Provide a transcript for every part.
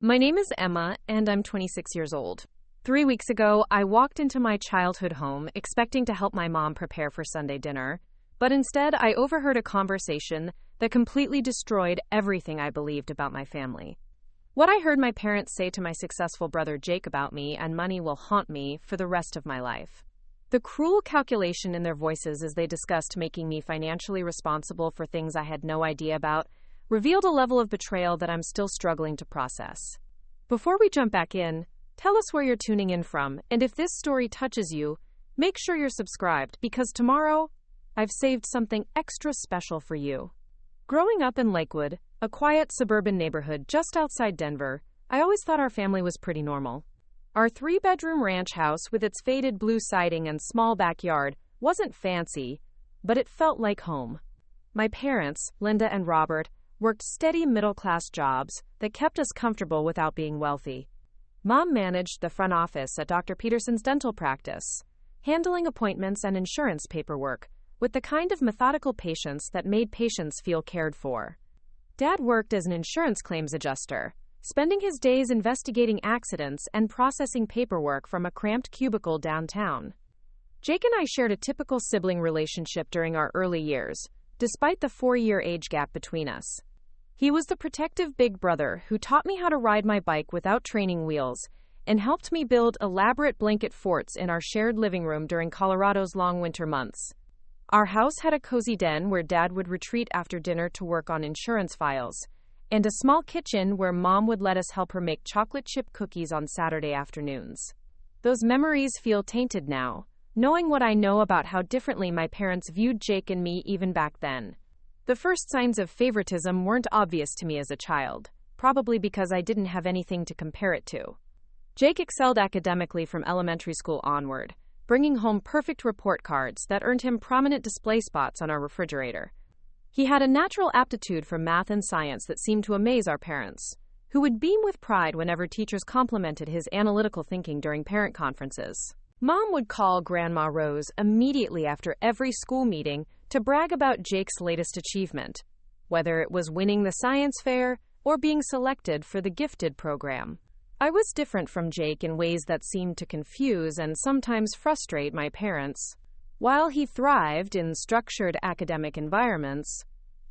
My name is Emma, and I'm 26 years old. 3 weeks ago, I walked into my childhood home expecting to help my mom prepare for Sunday dinner, but instead I overheard a conversation that completely destroyed everything I believed about my family. What I heard my parents say to my successful brother Jake about me and money will haunt me for the rest of my life. The cruel calculation in their voices as they discussed making me financially responsible for things I had no idea about revealed a level of betrayal that I'm still struggling to process. Before we jump back in, tell us where you're tuning in from, and if this story touches you, make sure you're subscribed because tomorrow, I've saved something extra special for you. Growing up in Lakewood, a quiet suburban neighborhood just outside Denver, I always thought our family was pretty normal. Our 3-bedroom ranch house with its faded blue siding and small backyard wasn't fancy, but it felt like home. My parents, Linda and Robert, worked steady middle-class jobs that kept us comfortable without being wealthy. Mom managed the front office at Dr. Peterson's dental practice, handling appointments and insurance paperwork with the kind of methodical patience that made patients feel cared for. Dad worked as an insurance claims adjuster, spending his days investigating accidents and processing paperwork from a cramped cubicle downtown. Jake and I shared a typical sibling relationship during our early years, despite the 4-year age gap between us. He was the protective big brother who taught me how to ride my bike without training wheels and helped me build elaborate blanket forts in our shared living room during Colorado's long winter months. Our house had a cozy den where Dad would retreat after dinner to work on insurance files, and a small kitchen where Mom would let us help her make chocolate chip cookies on Saturday afternoons. Those memories feel tainted now, knowing what I know about how differently my parents viewed Jake and me even back then. The first signs of favoritism weren't obvious to me as a child, probably because I didn't have anything to compare it to. Jake excelled academically from elementary school onward, bringing home perfect report cards that earned him prominent display spots on our refrigerator. He had a natural aptitude for math and science that seemed to amaze our parents, who would beam with pride whenever teachers complimented his analytical thinking during parent conferences. Mom would call Grandma Rose immediately after every school meeting to brag about Jake's latest achievement, whether it was winning the science fair or being selected for the gifted program. I was different from Jake in ways that seemed to confuse and sometimes frustrate my parents. While he thrived in structured academic environments,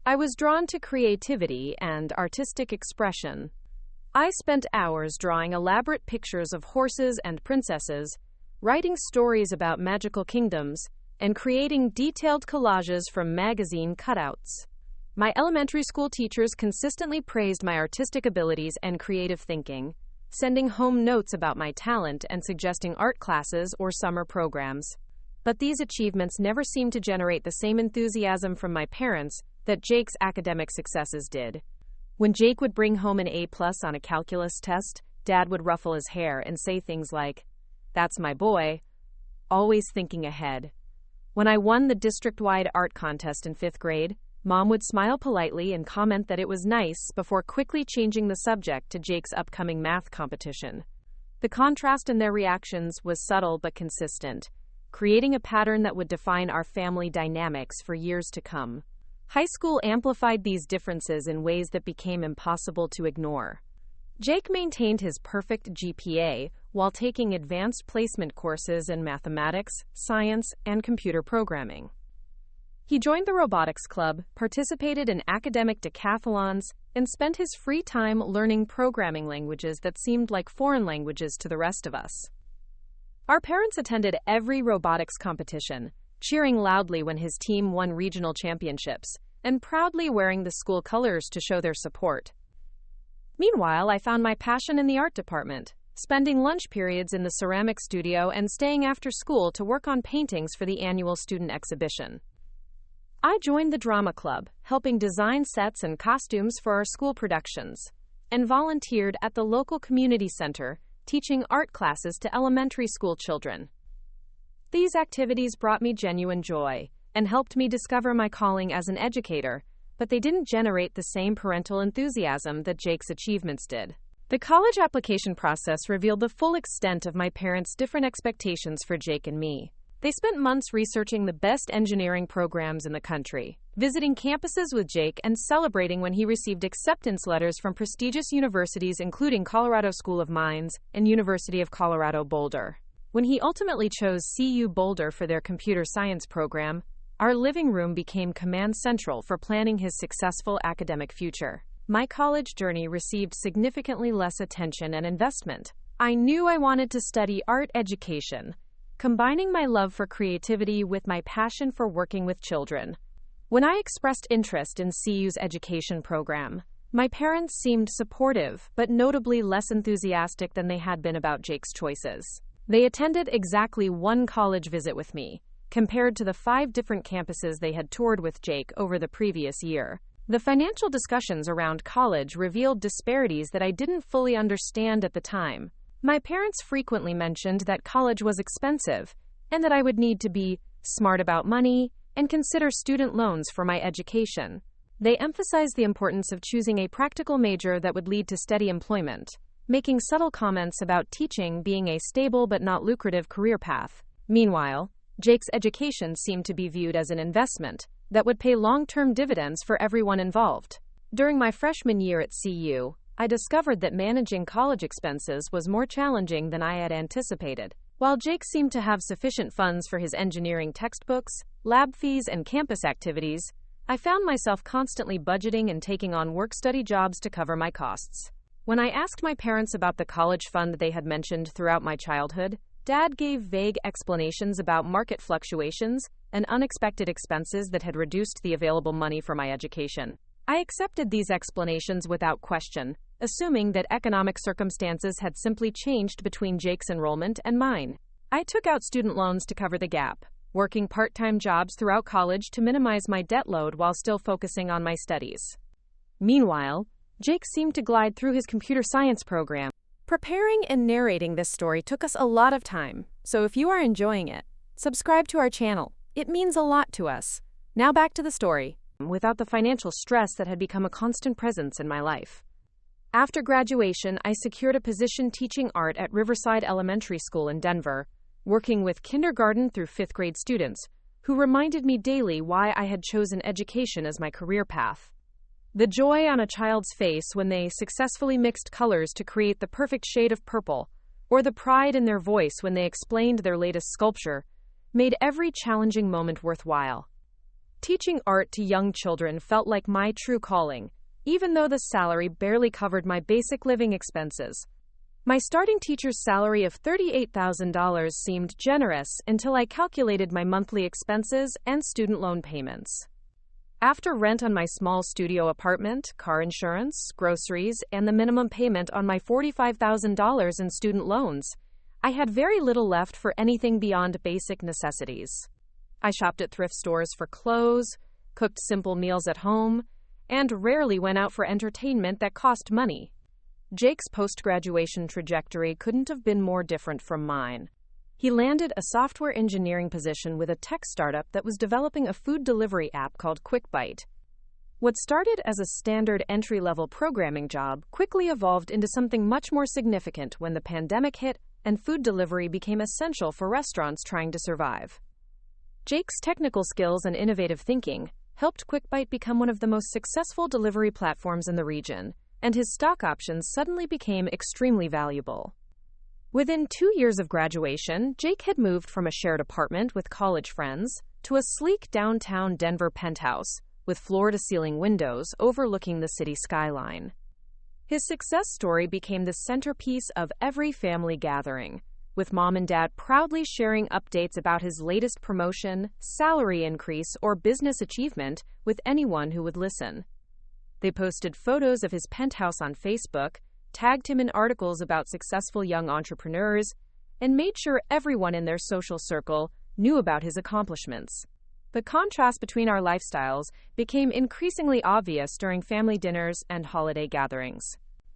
I was drawn to creativity and artistic expression. I spent hours drawing elaborate pictures of horses and princesses, writing stories about magical kingdoms, and creating detailed collages from magazine cutouts. My elementary school teachers consistently praised my artistic abilities and creative thinking, sending home notes about my talent and suggesting art classes or summer programs. But these achievements never seemed to generate the same enthusiasm from my parents that Jake's academic successes did. When Jake would bring home an A+ on a calculus test, Dad would ruffle his hair and say things like, "That's my boy," always thinking ahead. When I won the district-wide art contest in 5th grade, Mom would smile politely and comment that it was nice before quickly changing the subject to Jake's upcoming math competition. The contrast in their reactions was subtle but consistent, creating a pattern that would define our family dynamics for years to come. High school amplified these differences in ways that became impossible to ignore. Jake maintained his perfect GPA while taking advanced placement courses in mathematics, science, and computer programming. He joined the robotics club, participated in academic decathlons, and spent his free time learning programming languages that seemed like foreign languages to the rest of us. Our parents attended every robotics competition, cheering loudly when his team won regional championships, and proudly wearing the school colors to show their support. Meanwhile, I found my passion in the art department, spending lunch periods in the ceramic studio and staying after school to work on paintings for the annual student exhibition. I joined the drama club, helping design sets and costumes for our school productions, and volunteered at the local community center, teaching art classes to elementary school children. These activities brought me genuine joy and helped me discover my calling as an educator, but they didn't generate the same parental enthusiasm that Jake's achievements did. The college application process revealed the full extent of my parents' different expectations for Jake and me. They spent months researching the best engineering programs in the country, visiting campuses with Jake, and celebrating when he received acceptance letters from prestigious universities including Colorado School of Mines and University of Colorado Boulder. When he ultimately chose CU Boulder for their computer science program, our living room became command central for planning his successful academic future. My college journey received significantly less attention and investment. I knew I wanted to study art education, combining my love for creativity with my passion for working with children. When I expressed interest in CU's education program, my parents seemed supportive, but notably less enthusiastic than they had been about Jake's choices. They attended exactly one college visit with me, compared to the 5 different campuses they had toured with Jake over the previous year. The financial discussions around college revealed disparities that I didn't fully understand at the time. My parents frequently mentioned that college was expensive, and that I would need to be smart about money and consider student loans for my education. They emphasized the importance of choosing a practical major that would lead to steady employment, making subtle comments about teaching being a stable but not lucrative career path. Meanwhile, Jake's education seemed to be viewed as an investment that would pay long-term dividends for everyone involved. During my freshman year at CU, I discovered that managing college expenses was more challenging than I had anticipated. While Jake seemed to have sufficient funds for his engineering textbooks, lab fees, and campus activities, I found myself constantly budgeting and taking on work-study jobs to cover my costs. When I asked my parents about the college fund they had mentioned throughout my childhood, Dad gave vague explanations about market fluctuations and unexpected expenses that had reduced the available money for my education. I accepted these explanations without question, assuming that economic circumstances had simply changed between Jake's enrollment and mine. I took out student loans to cover the gap, working part-time jobs throughout college to minimize my debt load while still focusing on my studies. Meanwhile, Jake seemed to glide through his computer science program. Preparing and narrating this story took us a lot of time, so if you are enjoying it, subscribe to our channel. It means a lot to us. Now back to the story. Without the financial stress that had become a constant presence in my life. After graduation, I secured a position teaching art at Riverside Elementary School in Denver, working with kindergarten through 5th grade students, who reminded me daily why I had chosen education as my career path. The joy on a child's face when they successfully mixed colors to create the perfect shade of purple, or the pride in their voice when they explained their latest sculpture, made every challenging moment worthwhile. Teaching art to young children felt like my true calling, even though the salary barely covered my basic living expenses. My starting teacher's salary of $38,000 seemed generous until I calculated my monthly expenses and student loan payments. After rent on my small studio apartment, car insurance, groceries, and the minimum payment on my $45,000 in student loans, I had very little left for anything beyond basic necessities. I shopped at thrift stores for clothes, cooked simple meals at home, and rarely went out for entertainment that cost money. Jake's post-graduation trajectory couldn't have been more different from mine. He landed a software engineering position with a tech startup that was developing a food delivery app called QuickBite. What started as a standard entry-level programming job quickly evolved into something much more significant when the pandemic hit and food delivery became essential for restaurants trying to survive. Jake's technical skills and innovative thinking helped QuickBite become one of the most successful delivery platforms in the region, and his stock options suddenly became extremely valuable. Within 2 years of graduation, Jake had moved from a shared apartment with college friends to a sleek downtown Denver penthouse with floor-to-ceiling windows overlooking the city skyline. His success story became the centerpiece of every family gathering, with Mom and Dad proudly sharing updates about his latest promotion, salary increase, or business achievement with anyone who would listen. They posted photos of his penthouse on Facebook, tagged him in articles about successful young entrepreneurs, and made sure everyone in their social circle knew about his accomplishments. The contrast between our lifestyles became increasingly obvious during family dinners and holiday gatherings.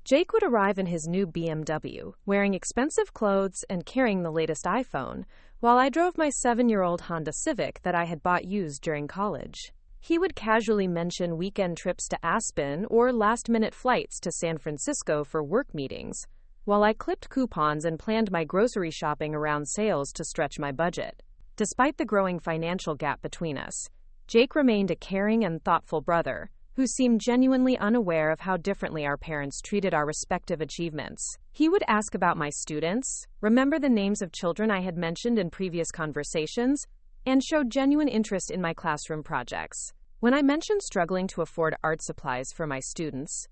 Jake would arrive in his new BMW, wearing expensive clothes and carrying the latest iPhone, while I drove my 7-year-old Honda Civic that I had bought used during college. He would casually mention weekend trips to Aspen or last-minute flights to San Francisco for work meetings, while I clipped coupons and planned my grocery shopping around sales to stretch my budget. Despite the growing financial gap between us, Jake remained a caring and thoughtful brother who seemed genuinely unaware of how differently our parents treated our respective achievements. He would ask about my students, remember the names of children I had mentioned in previous conversations, and showed genuine interest in my classroom projects. When I mentioned struggling to afford art supplies for my students,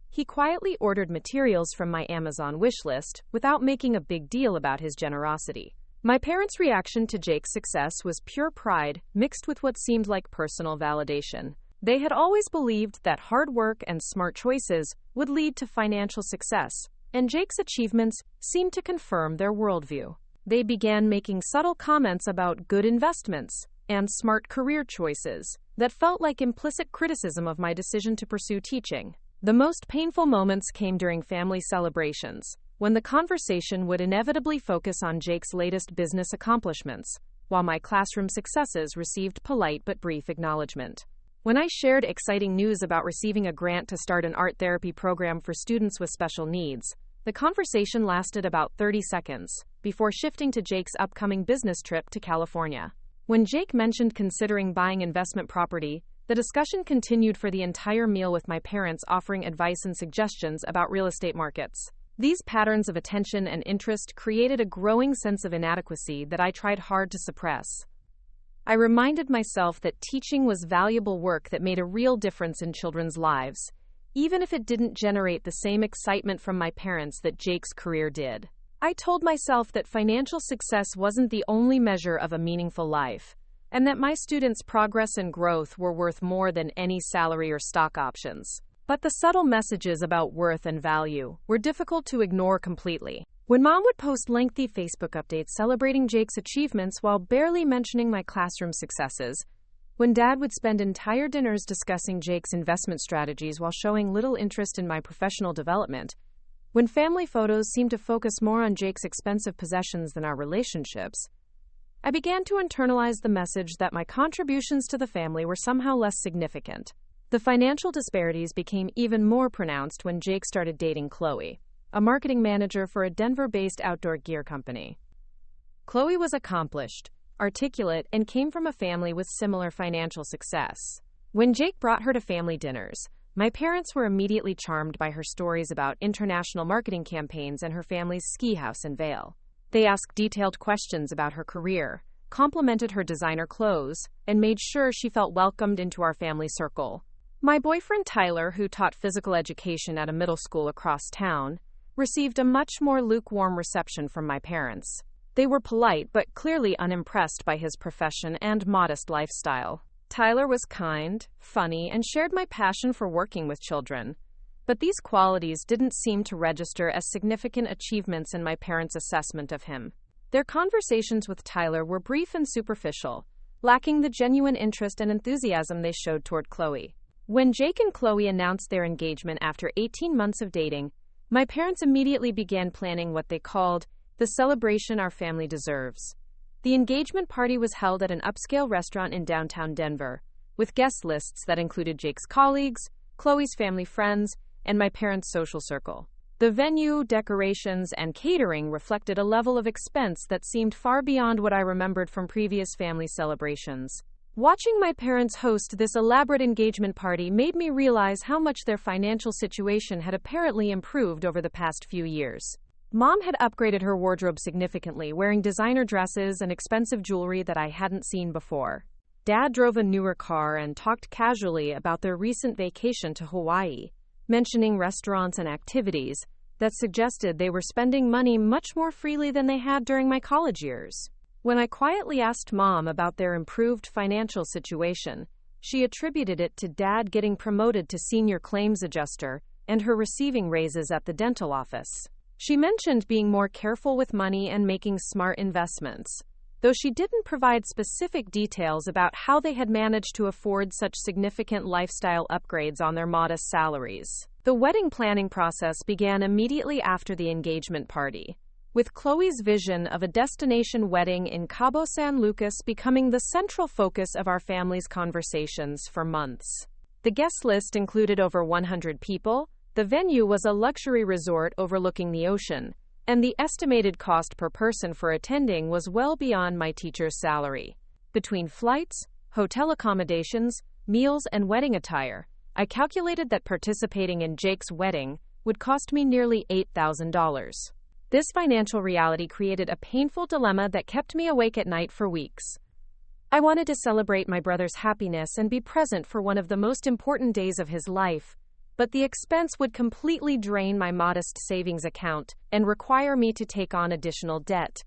he quietly ordered materials from my Amazon wish list without making a big deal about his generosity. My parents' reaction to Jake's success was pure pride mixed with what seemed like personal validation. They had always believed that hard work and smart choices would lead to financial success, and Jake's achievements seemed to confirm their worldview. They began making subtle comments about good investments and smart career choices that felt like implicit criticism of my decision to pursue teaching. The most painful moments came during family celebrations, when the conversation would inevitably focus on Jake's latest business accomplishments, while my classroom successes received polite but brief acknowledgement. When I shared exciting news about receiving a grant to start an art therapy program for students with special needs, the conversation lasted about 30 seconds, before shifting to Jake's upcoming business trip to California. When Jake mentioned considering buying investment property, the discussion continued for the entire meal with my parents offering advice and suggestions about real estate markets. These patterns of attention and interest created a growing sense of inadequacy that I tried hard to suppress. I reminded myself that teaching was valuable work that made a real difference in children's lives, even if it didn't generate the same excitement from my parents that Jake's career did. I told myself that financial success wasn't the only measure of a meaningful life, and that my students' progress and growth were worth more than any salary or stock options. But the subtle messages about worth and value were difficult to ignore completely. When Mom would post lengthy Facebook updates celebrating Jake's achievements while barely mentioning my classroom successes, when Dad would spend entire dinners discussing Jake's investment strategies while showing little interest in my professional development, when family photos seemed to focus more on Jake's expensive possessions than our relationships, I began to internalize the message that my contributions to the family were somehow less significant. The financial disparities became even more pronounced when Jake started dating Chloe, a marketing manager for a Denver-based outdoor gear company. Chloe was accomplished, articulate, and came from a family with similar financial success. When Jake brought her to family dinners, my parents were immediately charmed by her stories about international marketing campaigns and her family's ski house in Vail. They asked detailed questions about her career, complimented her designer clothes, and made sure she felt welcomed into our family circle. My boyfriend Tyler, who taught physical education at a middle school across town, received a much more lukewarm reception from my parents. They were polite but clearly unimpressed by his profession and modest lifestyle. Tyler was kind, funny, and shared my passion for working with children. But these qualities didn't seem to register as significant achievements in my parents' assessment of him. Their conversations with Tyler were brief and superficial, lacking the genuine interest and enthusiasm they showed toward Chloe. When Jake and Chloe announced their engagement after 18 months of dating, my parents immediately began planning what they called the celebration our family deserves. The engagement party was held at an upscale restaurant in downtown Denver, with guest lists that included Jake's colleagues, Chloe's family friends, and my parents' social circle. The venue, decorations, and catering reflected a level of expense that seemed far beyond what I remembered from previous family celebrations. Watching my parents host this elaborate engagement party made me realize how much their financial situation had apparently improved over the past few years. Mom had upgraded her wardrobe significantly, wearing designer dresses and expensive jewelry that I hadn't seen before. Dad drove a newer car and talked casually about their recent vacation to Hawaii, mentioning restaurants and activities that suggested they were spending money much more freely than they had during my college years. When I quietly asked Mom about their improved financial situation, she attributed it to Dad getting promoted to senior claims adjuster and her receiving raises at the dental office. She mentioned being more careful with money and making smart investments, though she didn't provide specific details about how they had managed to afford such significant lifestyle upgrades on their modest salaries. The wedding planning process began immediately after the engagement party, with Chloe's vision of a destination wedding in Cabo San Lucas becoming the central focus of our family's conversations for months. The guest list included over 100 people, the venue was a luxury resort overlooking the ocean, and the estimated cost per person for attending was well beyond my teacher's salary. Between flights, hotel accommodations, meals, and wedding attire, I calculated that participating in Jake's wedding would cost me nearly $8,000. This financial reality created a painful dilemma that kept me awake at night for weeks. I wanted to celebrate my brother's happiness and be present for one of the most important days of his life, but the expense would completely drain my modest savings account and require me to take on additional debt.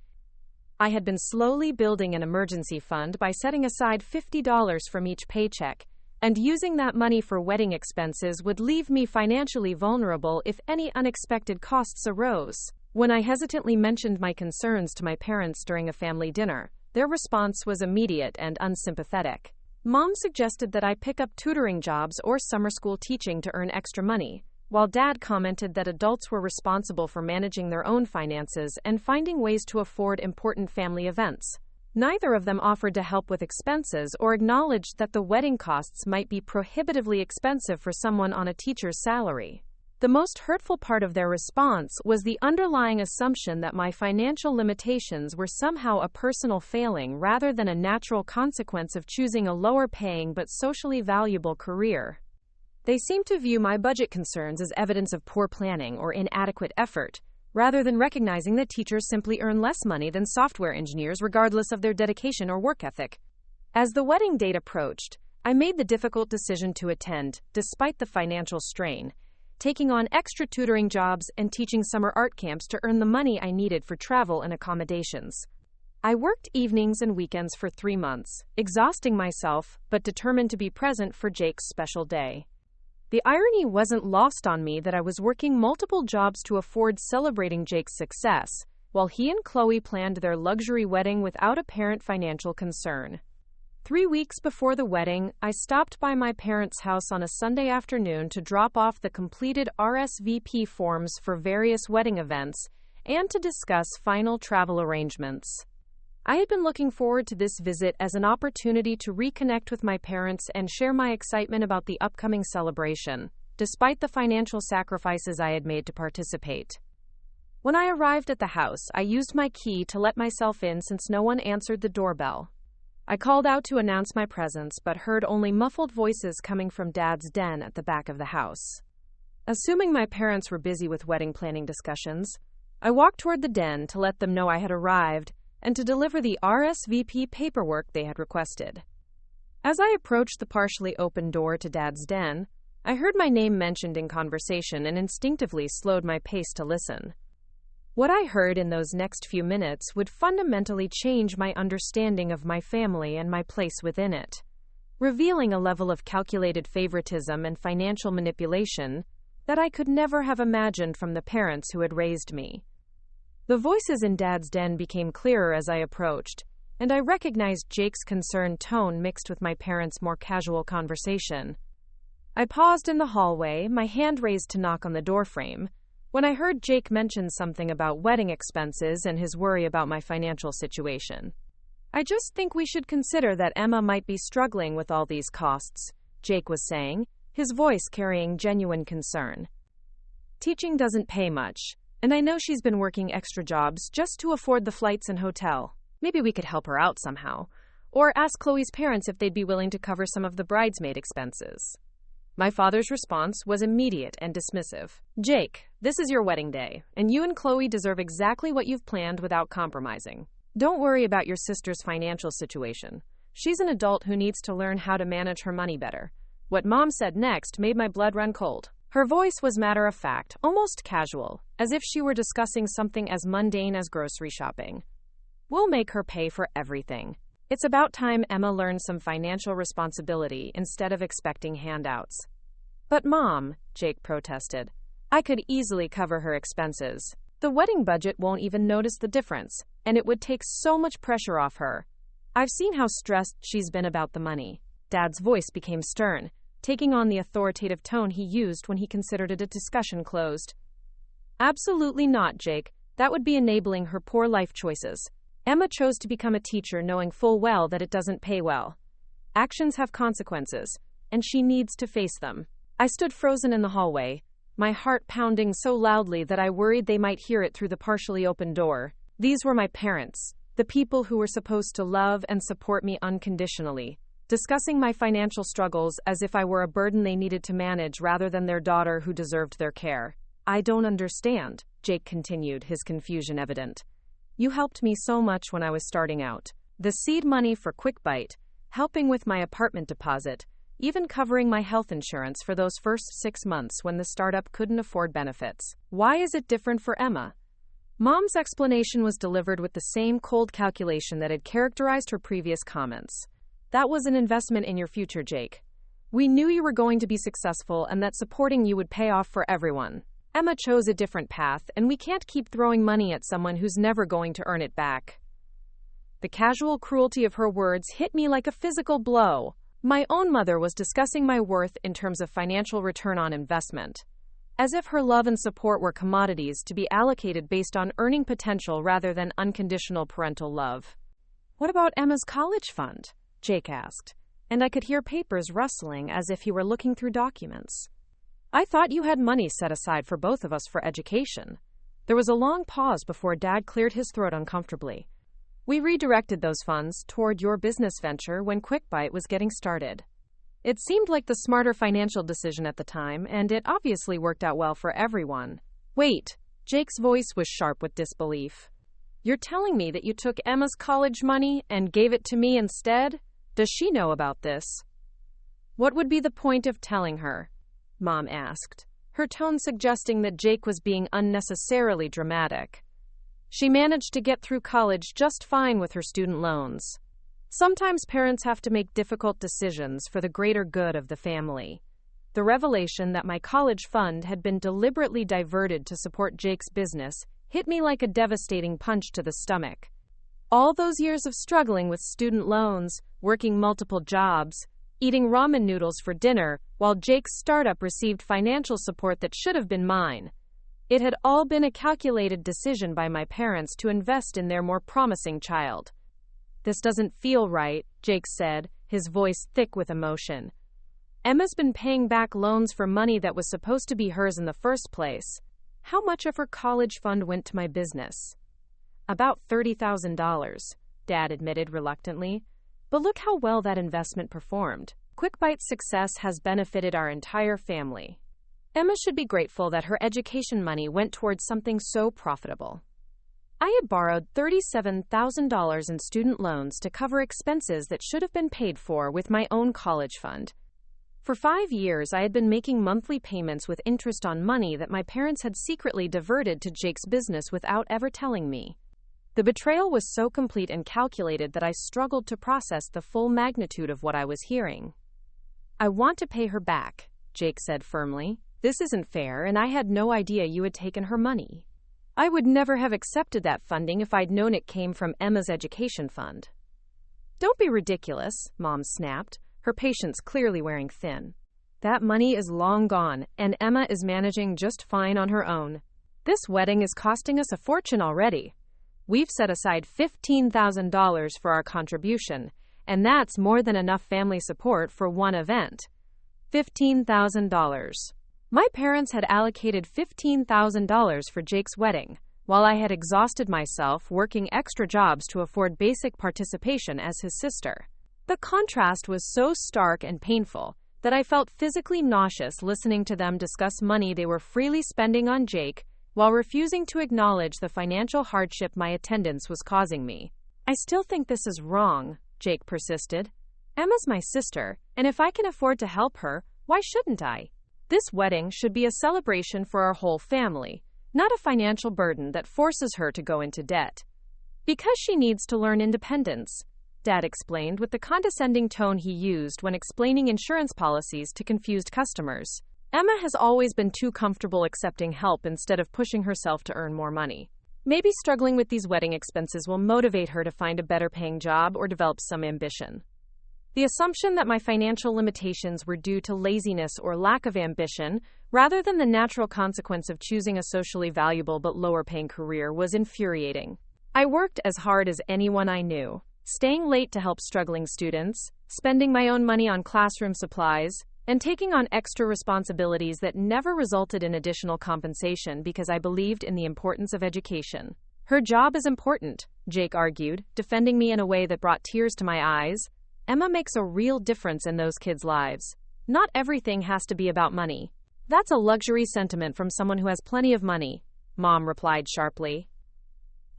I had been slowly building an emergency fund by setting aside $50 from each paycheck, and using that money for wedding expenses would leave me financially vulnerable if any unexpected costs arose. When I hesitantly mentioned my concerns to my parents during a family dinner, their response was immediate and unsympathetic. Mom suggested that I pick up tutoring jobs or summer school teaching to earn extra money, while Dad commented that adults were responsible for managing their own finances and finding ways to afford important family events. Neither of them offered to help with expenses or acknowledged that the wedding costs might be prohibitively expensive for someone on a teacher's salary. The most hurtful part of their response was the underlying assumption that my financial limitations were somehow a personal failing rather than a natural consequence of choosing a lower-paying but socially valuable career. They seemed to view my budget concerns as evidence of poor planning or inadequate effort, rather than recognizing that teachers simply earn less money than software engineers regardless of their dedication or work ethic. As the wedding date approached, I made the difficult decision to attend, despite the financial strain, taking on extra tutoring jobs and teaching summer art camps to earn the money I needed for travel and accommodations. I worked evenings and weekends for 3 months, exhausting myself, but determined to be present for Jake's special day. The irony wasn't lost on me that I was working multiple jobs to afford celebrating Jake's success, while he and Chloe planned their luxury wedding without apparent financial concern. 3 weeks before the wedding, I stopped by my parents' house on a Sunday afternoon to drop off the completed RSVP forms for various wedding events and to discuss final travel arrangements. I had been looking forward to this visit as an opportunity to reconnect with my parents and share my excitement about the upcoming celebration, despite the financial sacrifices I had made to participate. When I arrived at the house, I used my key to let myself in since no one answered the doorbell. I called out to announce my presence, but heard only muffled voices coming from Dad's den at the back of the house. Assuming my parents were busy with wedding planning discussions, I walked toward the den to let them know I had arrived and to deliver the RSVP paperwork they had requested. As I approached the partially open door to Dad's den, I heard my name mentioned in conversation and instinctively slowed my pace to listen. What I heard in those next few minutes would fundamentally change my understanding of my family and my place within it, revealing a level of calculated favoritism and financial manipulation that I could never have imagined from the parents who had raised me. The voices in Dad's den became clearer as I approached, and I recognized Jake's concerned tone mixed with my parents' more casual conversation. I paused in the hallway, my hand raised to knock on the doorframe, when I heard Jake mention something about wedding expenses and his worry about my financial situation. "I just think we should consider that Emma might be struggling with all these costs," Jake was saying, his voice carrying genuine concern. "Teaching doesn't pay much, and I know she's been working extra jobs just to afford the flights and hotel. Maybe we could help her out somehow, or ask Chloe's parents if they'd be willing to cover some of the bridesmaid expenses." My father's response was immediate and dismissive. "Jake, this is your wedding day, and you and Chloe deserve exactly what you've planned without compromising. Don't worry about your sister's financial situation. She's an adult who needs to learn how to manage her money better." What Mom said next made my blood run cold. Her voice was matter-of-fact, almost casual, as if she were discussing something as mundane as grocery shopping. "We'll make her pay for everything. It's about time Emma learned some financial responsibility instead of expecting handouts." "But Mom," Jake protested, "I could easily cover her expenses. The wedding budget won't even notice the difference, and it would take so much pressure off her. I've seen how stressed she's been about the money." Dad's voice became stern, taking on the authoritative tone he used when he considered it a discussion closed. "Absolutely not, Jake. That would be enabling her poor life choices. Emma chose to become a teacher knowing full well that it doesn't pay well. Actions have consequences, and she needs to face them." I stood frozen in the hallway, my heart pounding so loudly that I worried they might hear it through the partially open door. These were my parents, the people who were supposed to love and support me unconditionally, discussing my financial struggles as if I were a burden they needed to manage rather than their daughter who deserved their care. I don't understand, Jake continued, his confusion evident. You helped me so much when I was starting out. The seed money for QuickBite, helping with my apartment deposit, even covering my health insurance for those first 6 months when the startup couldn't afford benefits. Why is it different for Emma? Mom's explanation was delivered with the same cold calculation that had characterized her previous comments. That was an investment in your future, Jake. We knew you were going to be successful and that supporting you would pay off for everyone. Emma chose a different path, and we can't keep throwing money at someone who's never going to earn it back. The casual cruelty of her words hit me like a physical blow. My own mother was discussing my worth in terms of financial return on investment, as if her love and support were commodities to be allocated based on earning potential rather than unconditional parental love. What about Emma's college fund? Jake asked, and I could hear papers rustling as if he were looking through documents. I thought you had money set aside for both of us for education. There was a long pause before Dad cleared his throat uncomfortably. We redirected those funds toward your business venture when QuickBite was getting started. It seemed like the smarter financial decision at the time, and it obviously worked out well for everyone. Wait, Jake's voice was sharp with disbelief. You're telling me that you took Emma's college money and gave it to me instead? Does she know about this? What would be the point of telling her? Mom asked, her tone suggesting that Jake was being unnecessarily dramatic. She managed to get through college just fine with her student loans. Sometimes parents have to make difficult decisions for the greater good of the family. The revelation that my college fund had been deliberately diverted to support Jake's business hit me like a devastating punch to the stomach. All those years of struggling with student loans, working multiple jobs, eating ramen noodles for dinner, while Jake's startup received financial support that should have been mine. It had all been a calculated decision by my parents to invest in their more promising child. This doesn't feel right, Jake said, his voice thick with emotion. Emma's been paying back loans for money that was supposed to be hers in the first place. How much of her college fund went to my business? About $30,000, Dad admitted reluctantly. But look how well that investment performed. QuickBite's success has benefited our entire family. Emma should be grateful that her education money went towards something so profitable. I had borrowed $37,000 in student loans to cover expenses that should have been paid for with my own college fund. For 5 years, I had been making monthly payments with interest on money that my parents had secretly diverted to Jake's business without ever telling me. The betrayal was so complete and calculated that I struggled to process the full magnitude of what I was hearing. I want to pay her back, Jake said firmly. This isn't fair, and I had no idea you had taken her money. I would never have accepted that funding if I'd known it came from Emma's education fund. Don't be ridiculous, Mom snapped, her patience clearly wearing thin. That money is long gone, and Emma is managing just fine on her own. This wedding is costing us a fortune already. We've set aside $15,000 for our contribution, and that's more than enough family support for one event. $15,000. My parents had allocated $15,000 for Jake's wedding, while I had exhausted myself working extra jobs to afford basic participation as his sister. The contrast was so stark and painful that I felt physically nauseous listening to them discuss money they were freely spending on Jake while refusing to acknowledge the financial hardship my attendance was causing me. I still think this is wrong, Jake persisted. Emma's my sister, and if I can afford to help her, why shouldn't I? This wedding should be a celebration for our whole family, not a financial burden that forces her to go into debt. Because she needs to learn independence, Dad explained with the condescending tone he used when explaining insurance policies to confused customers. Emma has always been too comfortable accepting help instead of pushing herself to earn more money. Maybe struggling with these wedding expenses will motivate her to find a better paying job or develop some ambition. The assumption that my financial limitations were due to laziness or lack of ambition, rather than the natural consequence of choosing a socially valuable but lower-paying career, was infuriating. I worked as hard as anyone I knew, staying late to help struggling students, spending my own money on classroom supplies, and taking on extra responsibilities that never resulted in additional compensation because I believed in the importance of education. Her job is important, Jake argued, defending me in a way that brought tears to my eyes. Emma makes a real difference in those kids' lives. Not everything has to be about money. That's a luxury sentiment from someone who has plenty of money, Mom replied sharply.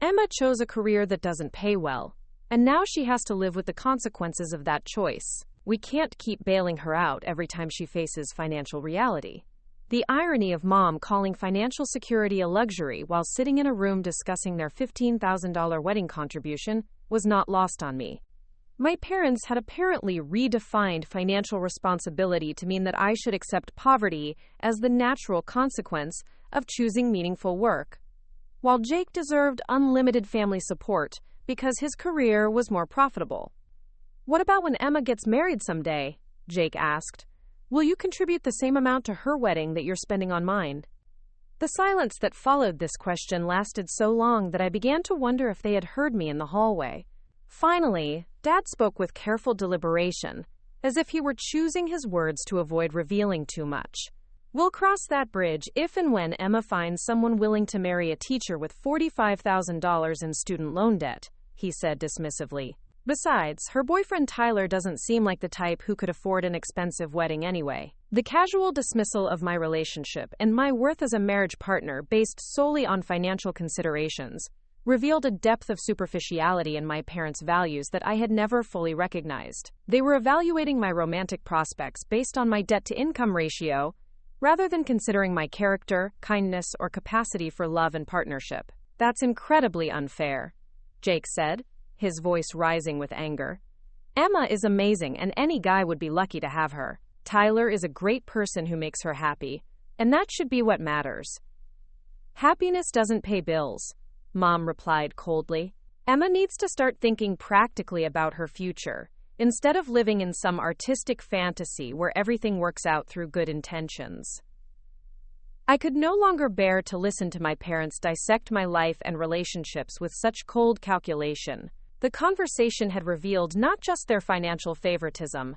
Emma chose a career that doesn't pay well, and now she has to live with the consequences of that choice. We can't keep bailing her out every time she faces financial reality. The irony of Mom calling financial security a luxury while sitting in a room discussing their $15,000 wedding contribution was not lost on me. My parents had apparently redefined financial responsibility to mean that I should accept poverty as the natural consequence of choosing meaningful work, while Jake deserved unlimited family support because his career was more profitable. What about when Emma gets married someday? Jake asked. Will you contribute the same amount to her wedding that you're spending on mine? The silence that followed this question lasted so long that I began to wonder if they had heard me in the hallway. Finally, Dad spoke with careful deliberation, as if he were choosing his words to avoid revealing too much. We'll cross that bridge if and when Emma finds someone willing to marry a teacher with $45,000 in student loan debt, he said dismissively. Besides, her boyfriend Tyler doesn't seem like the type who could afford an expensive wedding anyway. The casual dismissal of my relationship and my worth as a marriage partner based solely on financial considerations revealed a depth of superficiality in my parents' values that I had never fully recognized. They were evaluating my romantic prospects based on my debt-to-income ratio, rather than considering my character, kindness, or capacity for love and partnership. That's incredibly unfair, Jake said, his voice rising with anger. Emma is amazing, and any guy would be lucky to have her. Tyler is a great person who makes her happy, and that should be what matters. Happiness doesn't pay bills, Mom replied coldly. Emma needs to start thinking practically about her future, instead of living in some artistic fantasy where everything works out through good intentions. I could no longer bear to listen to my parents dissect my life and relationships with such cold calculation. The conversation had revealed not just their financial favoritism,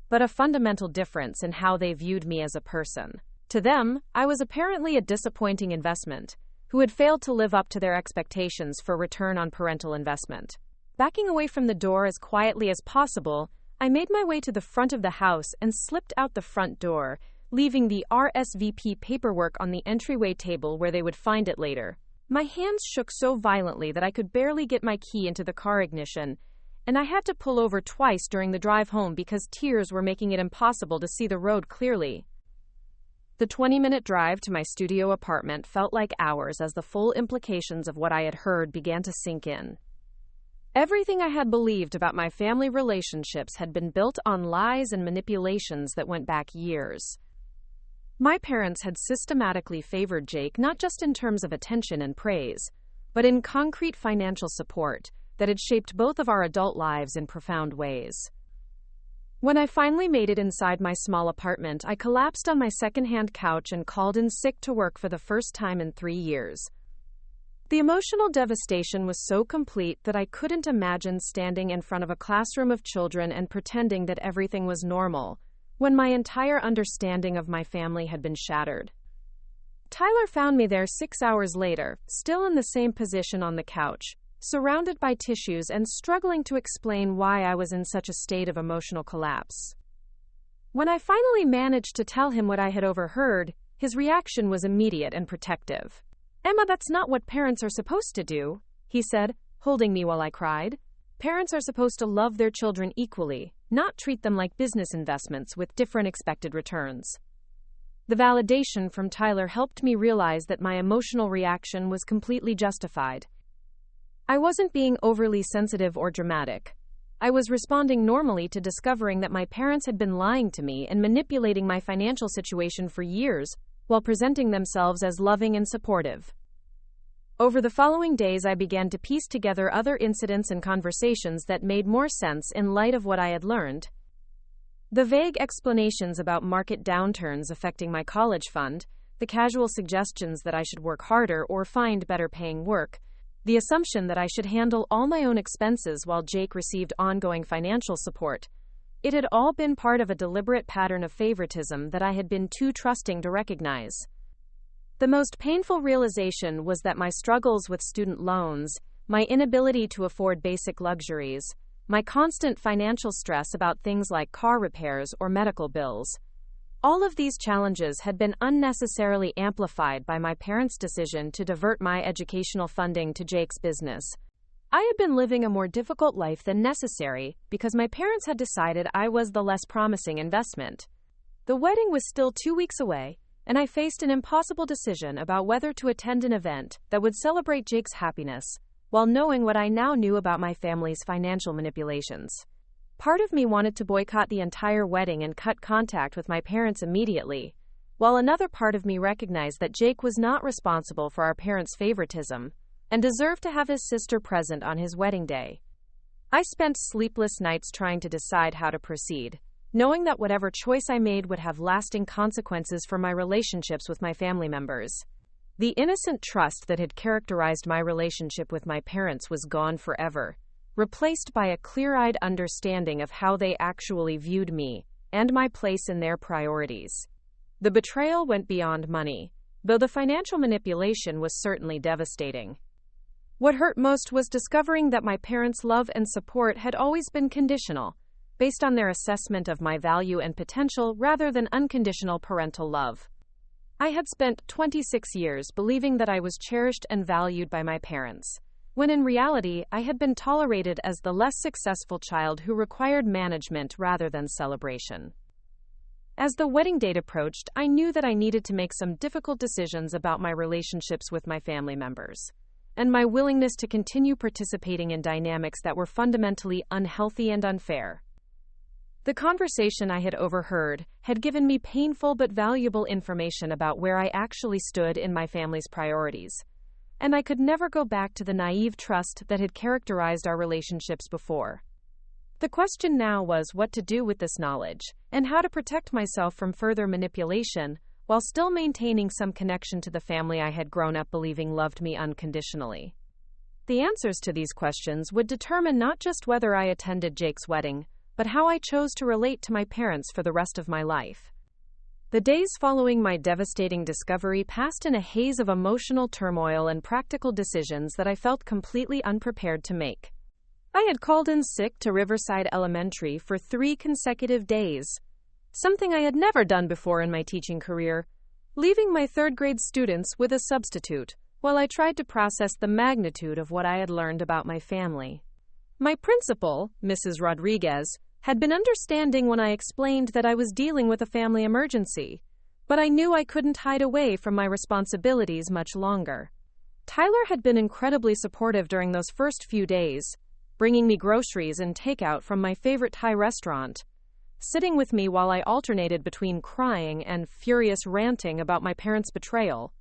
but a fundamental difference in how they viewed me as a person. To them, I was apparently a disappointing investment, who had failed to live up to their expectations for return on parental investment. Backing away from the door as quietly as possible, I made my way to the front of the house and slipped out the front door, leaving the RSVP paperwork on the entryway table where they would find it later. My hands shook so violently that I could barely get my key into the car ignition, and I had to pull over twice during the drive home because tears were making it impossible to see the road clearly. The 20-minute drive to my studio apartment felt like hours as the full implications of what I had heard began to sink in. Everything I had believed about my family relationships had been built on lies and manipulations that went back years. My parents had systematically favored Jake not just in terms of attention and praise, but in concrete financial support that had shaped both of our adult lives in profound ways. When I finally made it inside my small apartment, I collapsed on my secondhand couch and called in sick to work for the first time in 3 years. The emotional devastation was so complete that I couldn't imagine standing in front of a classroom of children and pretending that everything was normal, when my entire understanding of my family had been shattered. Tyler found me there 6 hours later, still in the same position on the couch, surrounded by tissues and struggling to explain why I was in such a state of emotional collapse. When I finally managed to tell him what I had overheard, his reaction was immediate and protective. "Emma, that's not what parents are supposed to do," he said, holding me while I cried. "Parents are supposed to love their children equally, not treat them like business investments with different expected returns." The validation from Tyler helped me realize that my emotional reaction was completely justified. I wasn't being overly sensitive or dramatic. I was responding normally to discovering that my parents had been lying to me and manipulating my financial situation for years, while presenting themselves as loving and supportive. Over the following days, I began to piece together other incidents and conversations that made more sense in light of what I had learned. The vague explanations about market downturns affecting my college fund, the casual suggestions that I should work harder or find better paying work, the assumption that I should handle all my own expenses while Jake received ongoing financial support. It had all been part of a deliberate pattern of favoritism that I had been too trusting to recognize. The most painful realization was that my struggles with student loans, my inability to afford basic luxuries, my constant financial stress about things like car repairs or medical bills, all of these challenges had been unnecessarily amplified by my parents' decision to divert my educational funding to Jake's business. I had been living a more difficult life than necessary because my parents had decided I was the less promising investment. The wedding was still 2 weeks away, and I faced an impossible decision about whether to attend an event that would celebrate Jake's happiness, while knowing what I now knew about my family's financial manipulations. Part of me wanted to boycott the entire wedding and cut contact with my parents immediately, while another part of me recognized that Jake was not responsible for our parents' favoritism and deserved to have his sister present on his wedding day. I spent sleepless nights trying to decide how to proceed, knowing that whatever choice I made would have lasting consequences for my relationships with my family members. The innocent trust that had characterized my relationship with my parents was gone forever, replaced by a clear-eyed understanding of how they actually viewed me and my place in their priorities. The betrayal went beyond money, though the financial manipulation was certainly devastating. What hurt most was discovering that my parents' love and support had always been conditional, based on their assessment of my value and potential rather than unconditional parental love. I had spent 26 years believing that I was cherished and valued by my parents, when in reality I had been tolerated as the less successful child who required management rather than celebration. As the wedding date approached, I knew that I needed to make some difficult decisions about my relationships with my family members, and my willingness to continue participating in dynamics that were fundamentally unhealthy and unfair. The conversation I had overheard had given me painful but valuable information about where I actually stood in my family's priorities, and I could never go back to the naive trust that had characterized our relationships before. The question now was what to do with this knowledge, and how to protect myself from further manipulation, while still maintaining some connection to the family I had grown up believing loved me unconditionally. The answers to these questions would determine not just whether I attended Jake's wedding, but how I chose to relate to my parents for the rest of my life. The days following my devastating discovery passed in a haze of emotional turmoil and practical decisions that I felt completely unprepared to make. I had called in sick to Riverside Elementary for 3 consecutive days, something I had never done before in my teaching career, leaving my third-grade students with a substitute while I tried to process the magnitude of what I had learned about my family. My principal, Mrs. Rodriguez, had been understanding when I explained that I was dealing with a family emergency, but I knew I couldn't hide away from my responsibilities much longer. Tyler had been incredibly supportive during those first few days, bringing me groceries and takeout from my favorite Thai restaurant, sitting with me while I alternated between crying and furious ranting about my parents' betrayal.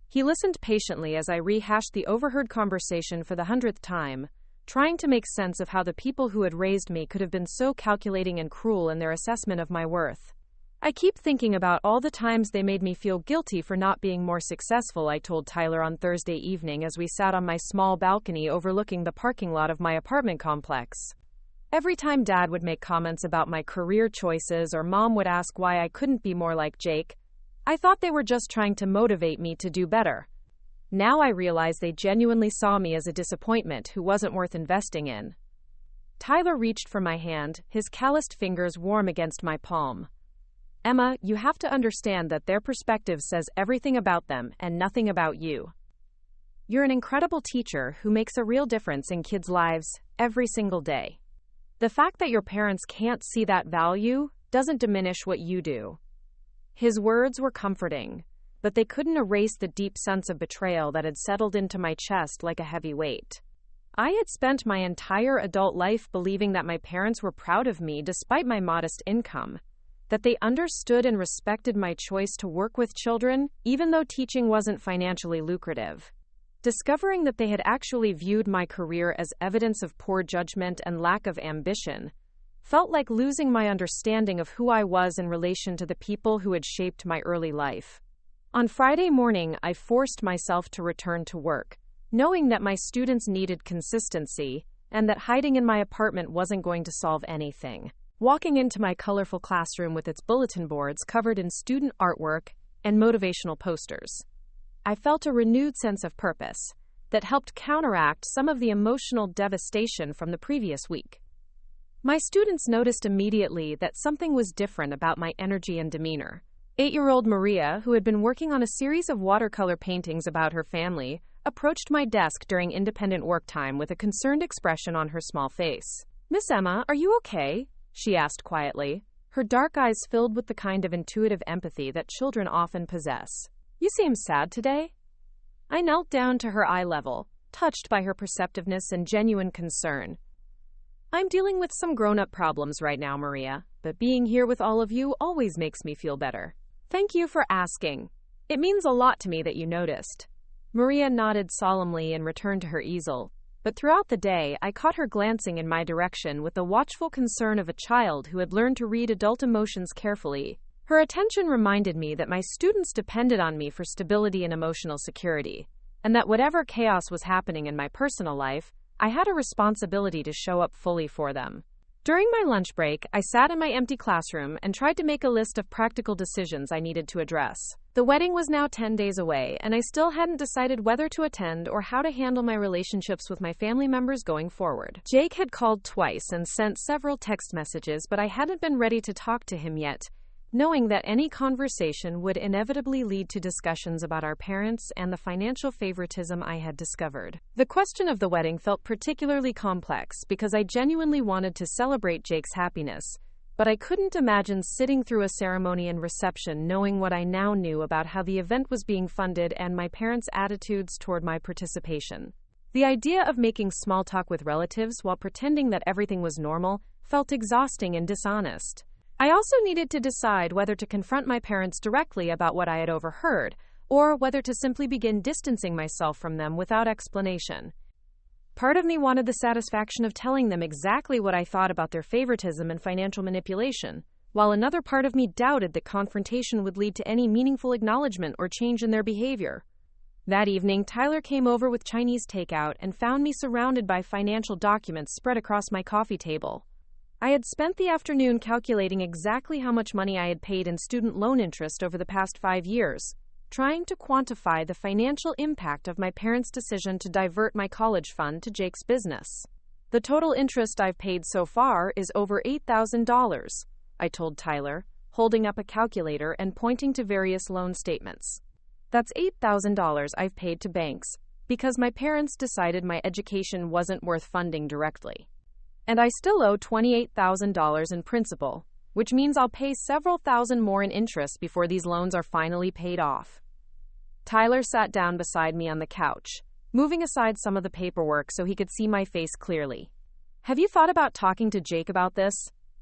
He listened patiently as I rehashed the overheard conversation for the 100th time, trying to make sense of how the people who had raised me could have been so calculating and cruel in their assessment of my worth. I keep thinking about all the times they made me feel guilty for not being more successful, I told Tyler on Thursday evening as we sat on my small balcony overlooking the parking lot of my apartment complex. Every time Dad would make comments about my career choices or Mom would ask why I couldn't be more like Jake, I thought they were just trying to motivate me to do better. Now I realize they genuinely saw me as a disappointment who wasn't worth investing in. Tyler reached for my hand, his calloused fingers warm against my palm. Emma, you have to understand that their perspective says everything about them and nothing about you. You're an incredible teacher who makes a real difference in kids' lives every single day. The fact that your parents can't see that value doesn't diminish what you do. His words were comforting, but they couldn't erase the deep sense of betrayal that had settled into my chest like a heavy weight. I had spent my entire adult life believing that my parents were proud of me despite my modest income, that they understood and respected my choice to work with children, even though teaching wasn't financially lucrative. Discovering that they had actually viewed my career as evidence of poor judgment and lack of ambition felt like losing my understanding of who I was in relation to the people who had shaped my early life. On Friday morning, I forced myself to return to work, knowing that my students needed consistency and that hiding in my apartment wasn't going to solve anything. Walking into my colorful classroom with its bulletin boards covered in student artwork and motivational posters, I felt a renewed sense of purpose that helped counteract some of the emotional devastation from the previous week. My students noticed immediately that something was different about my energy and demeanor. 8-year-old Maria, who had been working on a series of watercolor paintings about her family, approached my desk during independent work time with a concerned expression on her small face. "Miss Emma, are you okay?" she asked quietly, her dark eyes filled with the kind of intuitive empathy that children often possess. "You seem sad today." I knelt down to her eye level, touched by her perceptiveness and genuine concern. "I'm dealing with some grown-up problems right now, Maria, but being here with all of you always makes me feel better." "Thank you for asking. It means a lot to me that you noticed." Maria nodded solemnly and returned to her easel, but throughout the day I caught her glancing in my direction with the watchful concern of a child who had learned to read adult emotions carefully. Her attention reminded me that my students depended on me for stability and emotional security, and that whatever chaos was happening in my personal life, I had a responsibility to show up fully for them. During my lunch break, I sat in my empty classroom and tried to make a list of practical decisions I needed to address. The wedding was now 10 days away, and I still hadn't decided whether to attend or how to handle my relationships with my family members going forward. Jake had called twice and sent several text messages, but I hadn't been ready to talk to him yet, knowing that any conversation would inevitably lead to discussions about our parents and the financial favoritism I had discovered. The question of the wedding felt particularly complex because I genuinely wanted to celebrate Jake's happiness, but I couldn't imagine sitting through a ceremony and reception knowing what I now knew about how the event was being funded and my parents' attitudes toward my participation. The idea of making small talk with relatives while pretending that everything was normal felt exhausting and dishonest. I also needed to decide whether to confront my parents directly about what I had overheard, or whether to simply begin distancing myself from them without explanation. Part of me wanted the satisfaction of telling them exactly what I thought about their favoritism and financial manipulation, while another part of me doubted that confrontation would lead to any meaningful acknowledgement or change in their behavior. That evening, Tyler came over with Chinese takeout and found me surrounded by financial documents spread across my coffee table. I had spent the afternoon calculating exactly how much money I had paid in student loan interest over the past 5 years, trying to quantify the financial impact of my parents' decision to divert my college fund to Jake's business. "The total interest I've paid so far is over $8,000, I told Tyler, holding up a calculator and pointing to various loan statements. "That's $8,000 I've paid to banks, because my parents decided my education wasn't worth funding directly. And I still owe $28,000 in principal, which means I'll pay several thousand more in interest before these loans are finally paid off." Tyler sat down beside me on the couch, moving aside some of the paperwork so he could see my face clearly. "Have you thought about talking to Jake about this?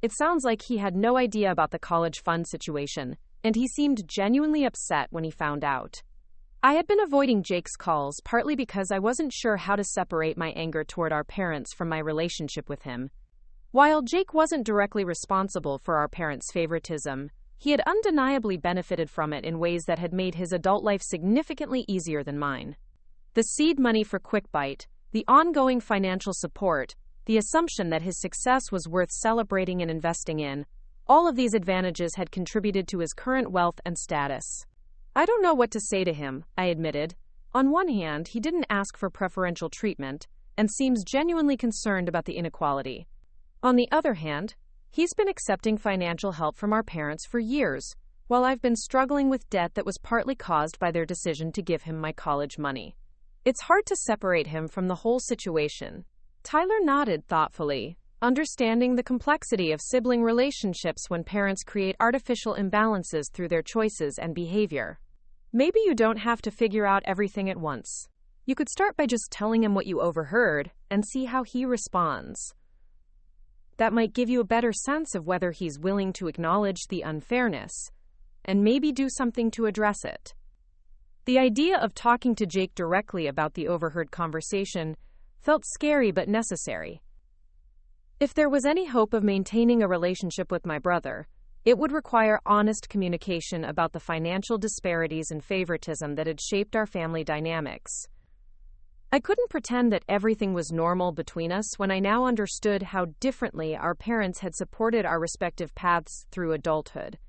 It sounds like he had no idea about the college fund situation, and he seemed genuinely upset when he found out." I had been avoiding Jake's calls partly because I wasn't sure how to separate my anger toward our parents from my relationship with him. While Jake wasn't directly responsible for our parents' favoritism, he had undeniably benefited from it in ways that had made his adult life significantly easier than mine. The seed money for QuickBite, the ongoing financial support, the assumption that his success was worth celebrating and investing in, all of these advantages had contributed to his current wealth and status. "I don't know what to say to him," I admitted. On one hand, he didn't ask for preferential treatment and seems genuinely concerned about the inequality. On the other hand, he's been accepting financial help from our parents for years, while I've been struggling with debt that was partly caused by their decision to give him my college money. It's hard to separate him from the whole situation. Tyler nodded thoughtfully, understanding the complexity of sibling relationships when parents create artificial imbalances through their choices and behavior. "Maybe you don't have to figure out everything at once. You could start by just telling him what you overheard and see how he responds. That might give you a better sense of whether he's willing to acknowledge the unfairness and maybe do something to address it." The idea of talking to Jake directly about the overheard conversation felt scary but necessary. If there was any hope of maintaining a relationship with my brother, it would require honest communication about the financial disparities and favoritism that had shaped our family dynamics. I couldn't pretend that everything was normal between us when I now understood how differently our parents had supported our respective paths through adulthood.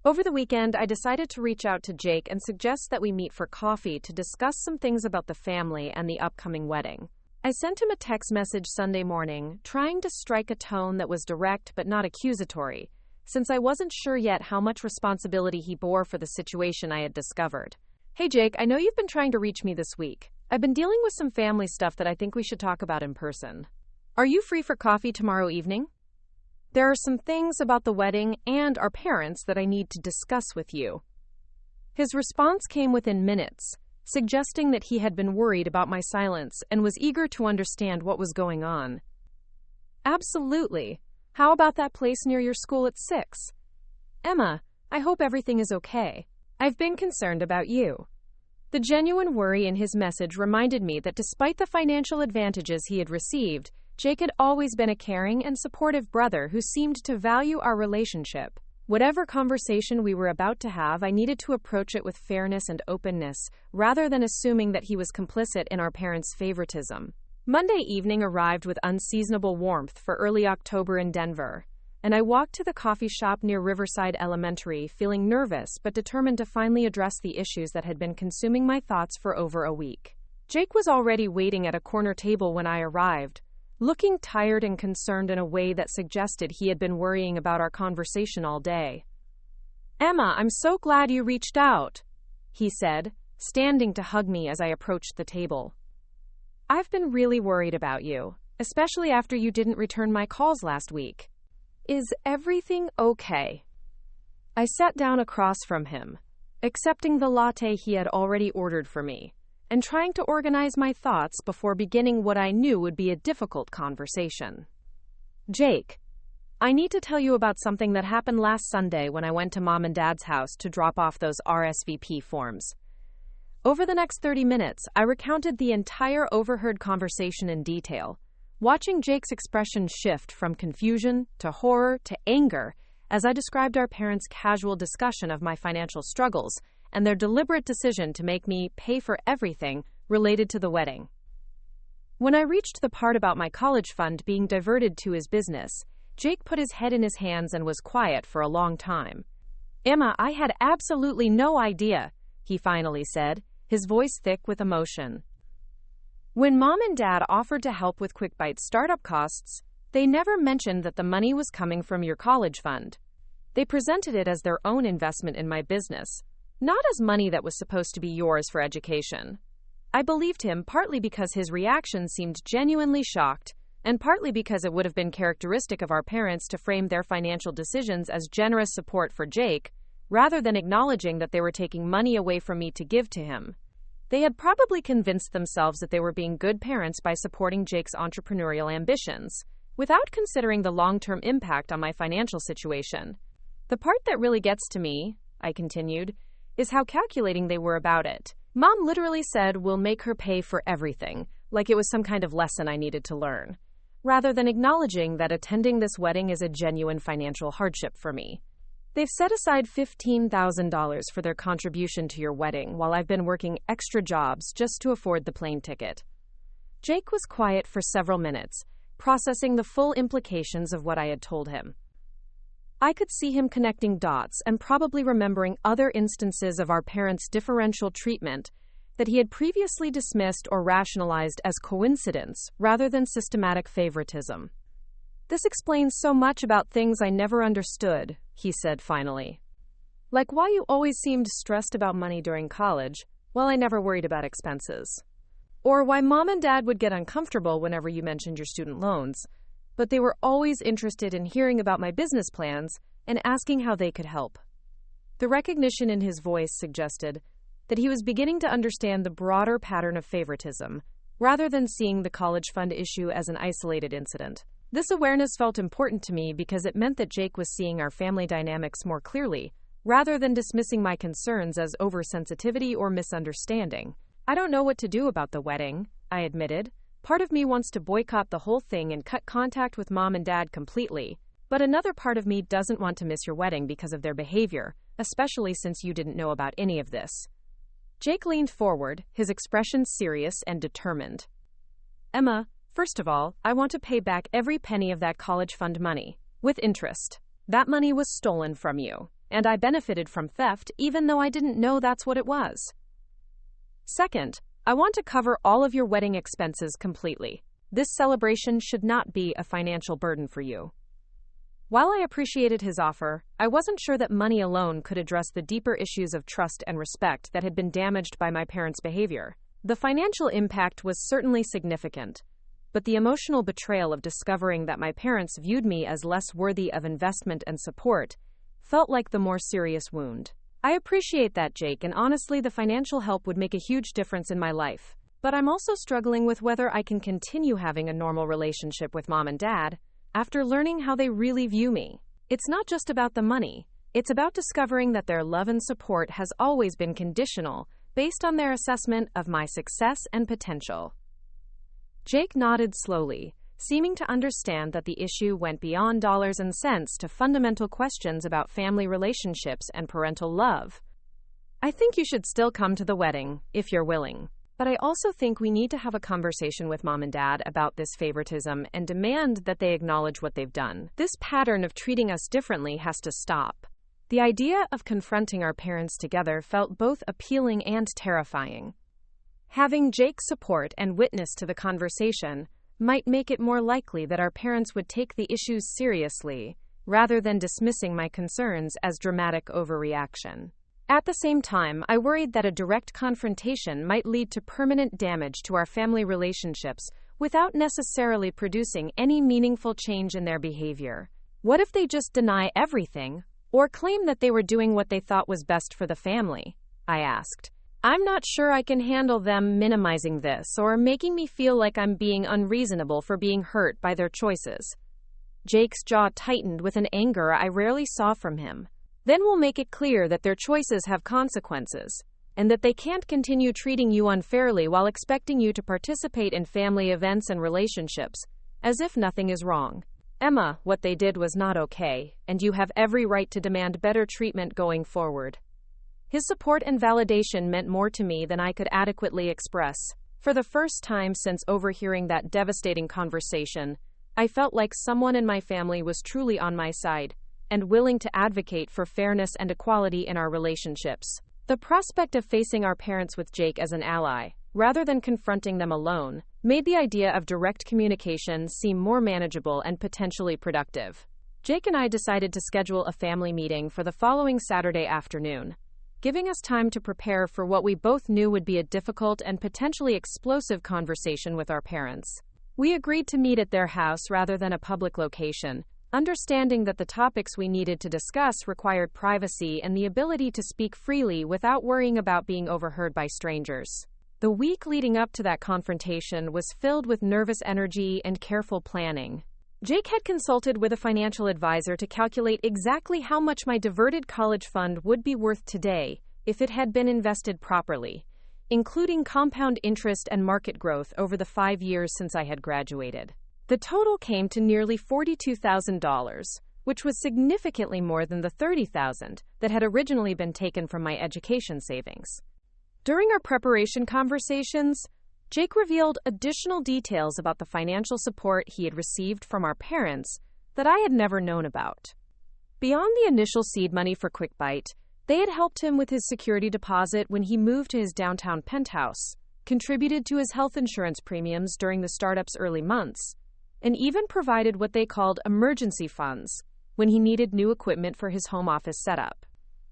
Over the weekend, I decided to reach out to Jake and suggest that we meet for coffee to discuss some things about the family and the upcoming wedding. I sent him a text message Sunday morning, trying to strike a tone that was direct but not accusatory, since I wasn't sure yet how much responsibility he bore for the situation I had discovered. Hey Jake, I know you've been trying to reach me this week. I've been dealing with some family stuff that I think we should talk about in person. Are you free for coffee tomorrow evening? There are some things about the wedding and our parents that I need to discuss with you. His response came within minutes, suggesting that he had been worried about my silence and was eager to understand what was going on. Absolutely. How about that place near your school at 6? Emma, I hope everything is okay. I've been concerned about you. The genuine worry in his message reminded me that despite the financial advantages he had received, Jake had always been a caring and supportive brother who seemed to value our relationship. Whatever conversation we were about to have, I needed to approach it with fairness and openness, rather than assuming that he was complicit in our parents' favoritism. Monday evening arrived with unseasonable warmth for early October in Denver, and I walked to the coffee shop near Riverside Elementary, feeling nervous but determined to finally address the issues that had been consuming my thoughts for over a week. Jake was already waiting at a corner table when I arrived, looking tired and concerned in a way that suggested he had been worrying about our conversation all day. Emma, I'm so glad you reached out, he said, standing to hug me as I approached the table. I've been really worried about you, especially after you didn't return my calls last week. Is everything okay? I sat down across from him, accepting the latte he had already ordered for me, and trying to organize my thoughts before beginning what I knew would be a difficult conversation. Jake, I need to tell you about something that happened last Sunday when I went to Mom and Dad's house to drop off those RSVP forms. Over the next 30 minutes, I recounted the entire overheard conversation in detail, watching Jake's expression shift from confusion to horror to anger as I described our parents' casual discussion of my financial struggles and their deliberate decision to make me pay for everything related to the wedding. When I reached the part about my college fund being diverted to his business, Jake put his head in his hands and was quiet for a long time. Emma, I had absolutely no idea, he finally said, his voice thick with emotion. When Mom and Dad offered to help with QuickBite's startup costs, they never mentioned that the money was coming from your college fund. They presented it as their own investment in my business, not as money that was supposed to be yours for education. I believed him partly because his reaction seemed genuinely shocked, and partly because it would have been characteristic of our parents to frame their financial decisions as generous support for Jake, rather than acknowledging that they were taking money away from me to give to him. They had probably convinced themselves that they were being good parents by supporting Jake's entrepreneurial ambitions, without considering the long-term impact on my financial situation. The part that really gets to me, I continued, is how calculating they were about it. Mom literally said, "We'll make her pay for everything," like it was some kind of lesson I needed to learn, rather than acknowledging that attending this wedding is a genuine financial hardship for me. They've set aside $15,000 for their contribution to your wedding while I've been working extra jobs just to afford the plane ticket. Jake was quiet for several minutes, processing the full implications of what I had told him. I could see him connecting dots and probably remembering other instances of our parents' differential treatment that he had previously dismissed or rationalized as coincidence rather than systematic favoritism. This explains so much about things I never understood, he said finally. Like why you always seemed stressed about money during college, while I never worried about expenses. Or why Mom and Dad would get uncomfortable whenever you mentioned your student loans, but they were always interested in hearing about my business plans and asking how they could help. The recognition in his voice suggested that he was beginning to understand the broader pattern of favoritism, rather than seeing the college fund issue as an isolated incident. This awareness felt important to me because it meant that Jake was seeing our family dynamics more clearly, rather than dismissing my concerns as oversensitivity or misunderstanding. I don't know what to do about the wedding, I admitted. Part of me wants to boycott the whole thing and cut contact with Mom and Dad completely, but another part of me doesn't want to miss your wedding because of their behavior, especially since you didn't know about any of this. Jake leaned forward, his expression serious and determined. Emma, first of all, I want to pay back every penny of that college fund money, with interest. That money was stolen from you, and I benefited from theft even though I didn't know that's what it was. Second, I want to cover all of your wedding expenses completely. This celebration should not be a financial burden for you. While I appreciated his offer, I wasn't sure that money alone could address the deeper issues of trust and respect that had been damaged by my parents' behavior. The financial impact was certainly significant, but the emotional betrayal of discovering that my parents viewed me as less worthy of investment and support felt like the more serious wound. I appreciate that, Jake, and honestly, the financial help would make a huge difference in my life. But I'm also struggling with whether I can continue having a normal relationship with mom and dad after learning how they really view me. It's not just about the money. It's about discovering that their love and support has always been conditional, based on their assessment of my success and potential. Jake nodded slowly, seeming to understand that the issue went beyond dollars and cents to fundamental questions about family relationships and parental love. I think you should still come to the wedding, if you're willing. But I also think we need to have a conversation with mom and dad about this favoritism and demand that they acknowledge what they've done. This pattern of treating us differently has to stop. The idea of confronting our parents together felt both appealing and terrifying. Having Jake's support and witness to the conversation might make it more likely that our parents would take the issues seriously, rather than dismissing my concerns as dramatic overreaction. At the same time, I worried that a direct confrontation might lead to permanent damage to our family relationships without necessarily producing any meaningful change in their behavior. What if they just deny everything, or claim that they were doing what they thought was best for the family? I asked. I'm not sure I can handle them minimizing this or making me feel like I'm being unreasonable for being hurt by their choices. Jake's jaw tightened with an anger I rarely saw from him. Then we'll make it clear that their choices have consequences, and that they can't continue treating you unfairly while expecting you to participate in family events and relationships, as if nothing is wrong. Emma, what they did was not okay, and you have every right to demand better treatment going forward. His support and validation meant more to me than I could adequately express. For the first time since overhearing that devastating conversation, I felt like someone in my family was truly on my side, and willing to advocate for fairness and equality in our relationships. The prospect of facing our parents with Jake as an ally, rather than confronting them alone, made the idea of direct communication seem more manageable and potentially productive. Jake and I decided to schedule a family meeting for the following Saturday afternoon, giving us time to prepare for what we both knew would be a difficult and potentially explosive conversation with our parents. We agreed to meet at their house rather than a public location, understanding that the topics we needed to discuss required privacy and the ability to speak freely without worrying about being overheard by strangers. The week leading up to that confrontation was filled with nervous energy and careful planning. Jake had consulted with a financial advisor to calculate exactly how much my diverted college fund would be worth today if it had been invested properly, including compound interest and market growth over the 5 years since I had graduated. The total came to nearly $42,000, which was significantly more than the $30,000 that had originally been taken from my education savings. During our preparation conversations, Jake revealed additional details about the financial support he had received from our parents that I had never known about. Beyond the initial seed money for QuickBite, they had helped him with his security deposit when he moved to his downtown penthouse, contributed to his health insurance premiums during the startup's early months, and even provided what they called emergency funds when he needed new equipment for his home office setup.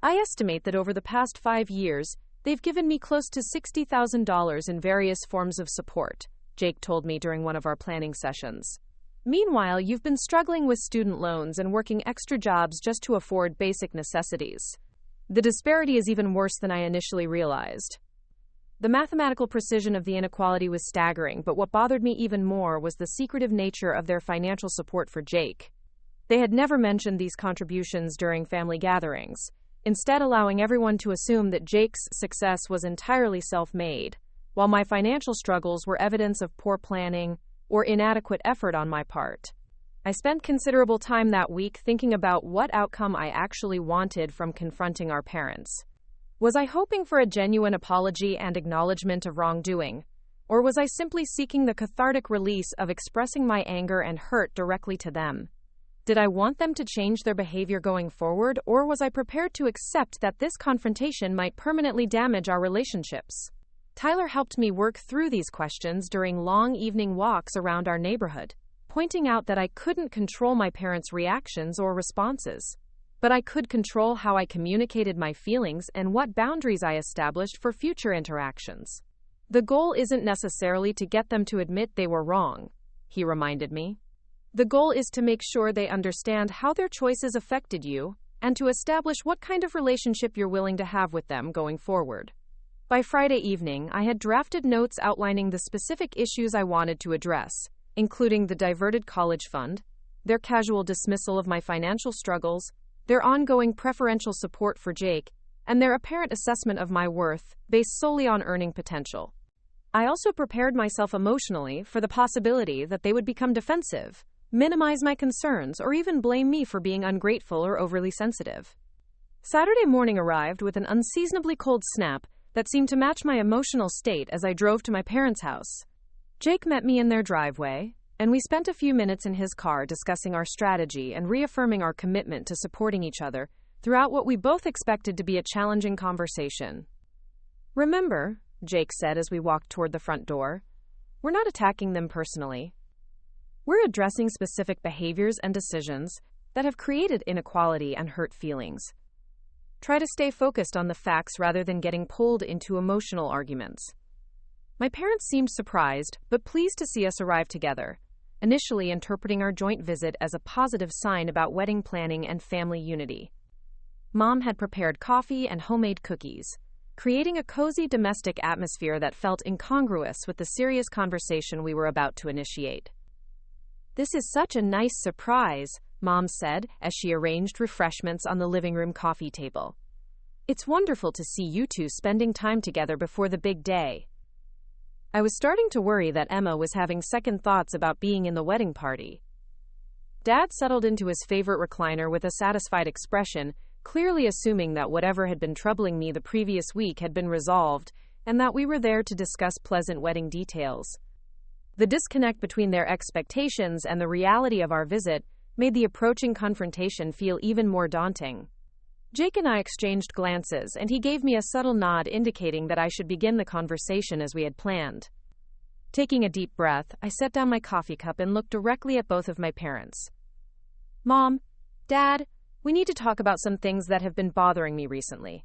I estimate that over the past 5 years, they've given me close to $60,000 in various forms of support, Jake told me during one of our planning sessions. Meanwhile, you've been struggling with student loans and working extra jobs just to afford basic necessities. The disparity is even worse than I initially realized. The mathematical precision of the inequality was staggering, but what bothered me even more was the secretive nature of their financial support for Jake. They had never mentioned these contributions during family gatherings, instead allowing everyone to assume that Jake's success was entirely self-made, while my financial struggles were evidence of poor planning or inadequate effort on my part. I spent considerable time that week thinking about what outcome I actually wanted from confronting our parents. Was I hoping for a genuine apology and acknowledgement of wrongdoing? Or was I simply seeking the cathartic release of expressing my anger and hurt directly to them? Did I want them to change their behavior going forward, or was I prepared to accept that this confrontation might permanently damage our relationships? Tyler helped me work through these questions during long evening walks around our neighborhood, pointing out that I couldn't control my parents' reactions or responses, but I could control how I communicated my feelings and what boundaries I established for future interactions. The goal isn't necessarily to get them to admit they were wrong, he reminded me. The goal is to make sure they understand how their choices affected you and to establish what kind of relationship you're willing to have with them going forward. By Friday evening, I had drafted notes outlining the specific issues I wanted to address, including the diverted college fund, their casual dismissal of my financial struggles, their ongoing preferential support for Jake, and their apparent assessment of my worth based solely on earning potential. I also prepared myself emotionally for the possibility that they would become defensive, minimize my concerns, or even blame me for being ungrateful or overly sensitive. Saturday morning arrived with an unseasonably cold snap that seemed to match my emotional state as I drove to my parents' house. Jake met me in their driveway, and we spent a few minutes in his car discussing our strategy and reaffirming our commitment to supporting each other throughout what we both expected to be a challenging conversation. "Remember," Jake said as we walked toward the front door, "we're not attacking them personally. We're addressing specific behaviors and decisions that have created inequality and hurt feelings. Try to stay focused on the facts rather than getting pulled into emotional arguments." My parents seemed surprised, but pleased to see us arrive together, initially interpreting our joint visit as a positive sign about wedding planning and family unity. Mom had prepared coffee and homemade cookies, creating a cozy domestic atmosphere that felt incongruous with the serious conversation we were about to initiate. "This is such a nice surprise," Mom said as she arranged refreshments on the living room coffee table. "It's wonderful to see you two spending time together before the big day." I was starting to worry that Emma was having second thoughts about being in the wedding party. Dad settled into his favorite recliner with a satisfied expression, clearly assuming that whatever had been troubling me the previous week had been resolved and that we were there to discuss pleasant wedding details. The disconnect between their expectations and the reality of our visit made the approaching confrontation feel even more daunting. Jake and I exchanged glances, and he gave me a subtle nod indicating that I should begin the conversation as we had planned. Taking a deep breath, I set down my coffee cup and looked directly at both of my parents. "Mom, Dad, we need to talk about some things that have been bothering me recently.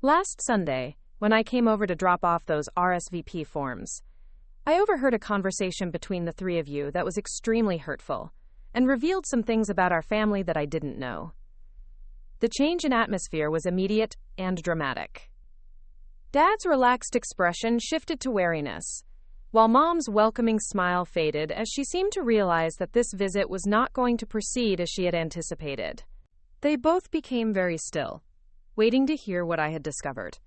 Last Sunday, when I came over to drop off those RSVP forms, I overheard a conversation between the three of you that was extremely hurtful and revealed some things about our family that I didn't know." The change in atmosphere was immediate and dramatic. Dad's relaxed expression shifted to wariness, while Mom's welcoming smile faded as she seemed to realize that this visit was not going to proceed as she had anticipated. They both became very still, waiting to hear what I had discovered.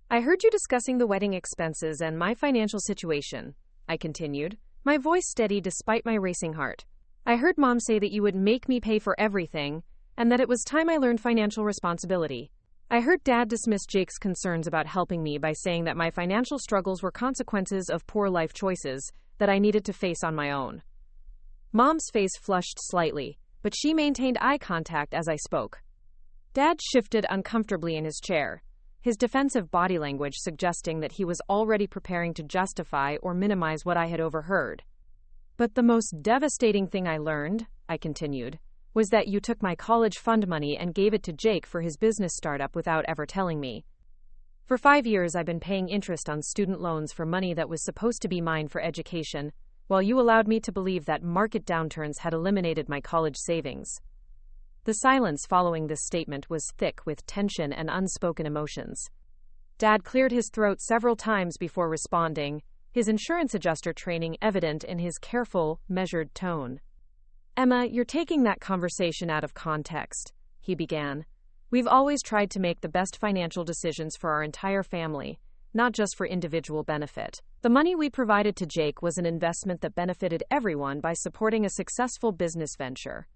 "I heard you discussing the wedding expenses and my financial situation," I continued, my voice steady despite my racing heart. "I heard Mom say that you would make me pay for everything, and that it was time I learned financial responsibility. I heard Dad dismiss Jake's concerns about helping me by saying that my financial struggles were consequences of poor life choices that I needed to face on my own." Mom's face flushed slightly, but she maintained eye contact as I spoke. Dad shifted uncomfortably in his chair, his defensive body language suggesting that he was already preparing to justify or minimize what I had overheard. "But the most devastating thing I learned," I continued, "was that you took my college fund money and gave it to Jake for his business startup without ever telling me. For 5 years, I've been paying interest on student loans for money that was supposed to be mine for education, while you allowed me to believe that market downturns had eliminated my college savings." The silence following this statement was thick with tension and unspoken emotions. Dad cleared his throat several times before responding, his insurance adjuster training evident in his careful, measured tone. "Emma, you're taking that conversation out of context," he began. "We've always tried to make the best financial decisions for our entire family, not just for individual benefit. The money we provided to Jake was an investment that benefited everyone by supporting a successful business venture.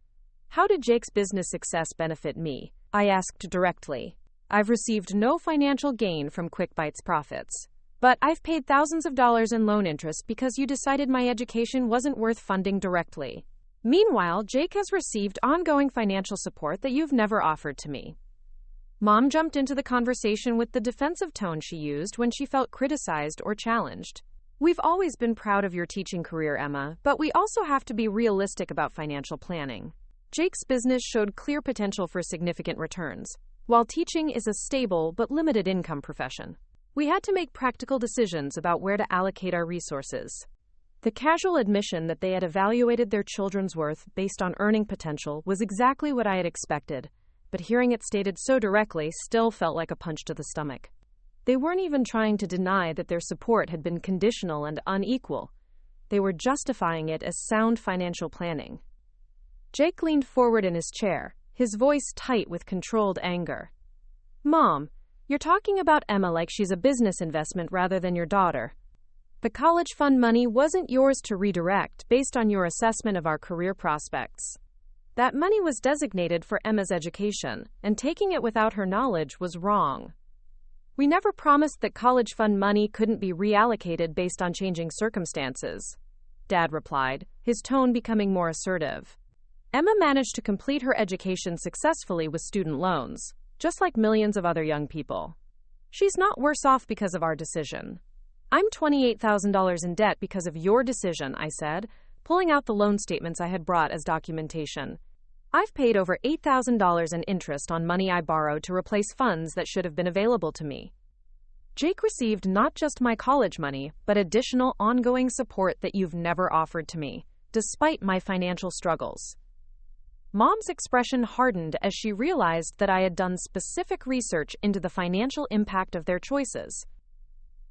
How did Jake's business success benefit me?" I asked directly. I've received no financial gain from QuickBite's profits. But I've paid thousands of dollars in loan interest because you decided my education wasn't worth funding directly. Meanwhile, Jake has received ongoing financial support that you've never offered to me. Mom jumped into the conversation with the defensive tone she used when she felt criticized or challenged. We've always been proud of your teaching career, Emma, but we also have to be realistic about financial planning. Jake's business showed clear potential for significant returns, while teaching is a stable but limited income profession. We had to make practical decisions about where to allocate our resources. The casual admission that they had evaluated their children's worth based on earning potential was exactly what I had expected, but hearing it stated so directly still felt like a punch to the stomach. They weren't even trying to deny that their support had been conditional and unequal. They were justifying it as sound financial planning. Jake leaned forward in his chair, his voice tight with controlled anger. Mom, you're talking about Emma like she's a business investment rather than your daughter. The college fund money wasn't yours to redirect based on your assessment of our career prospects. That money was designated for Emma's education, and taking it without her knowledge was wrong. We never promised that college fund money couldn't be reallocated based on changing circumstances, Dad replied, his tone becoming more assertive. Emma managed to complete her education successfully with student loans, just like millions of other young people. She's not worse off because of our decision. I'm $28,000 in debt because of your decision, I said, pulling out the loan statements I had brought as documentation. I've paid over $8,000 in interest on money I borrowed to replace funds that should have been available to me. Jake received not just my college money, but additional ongoing support that you've never offered to me, despite my financial struggles. Mom's expression hardened as she realized that I had done specific research into the financial impact of their choices.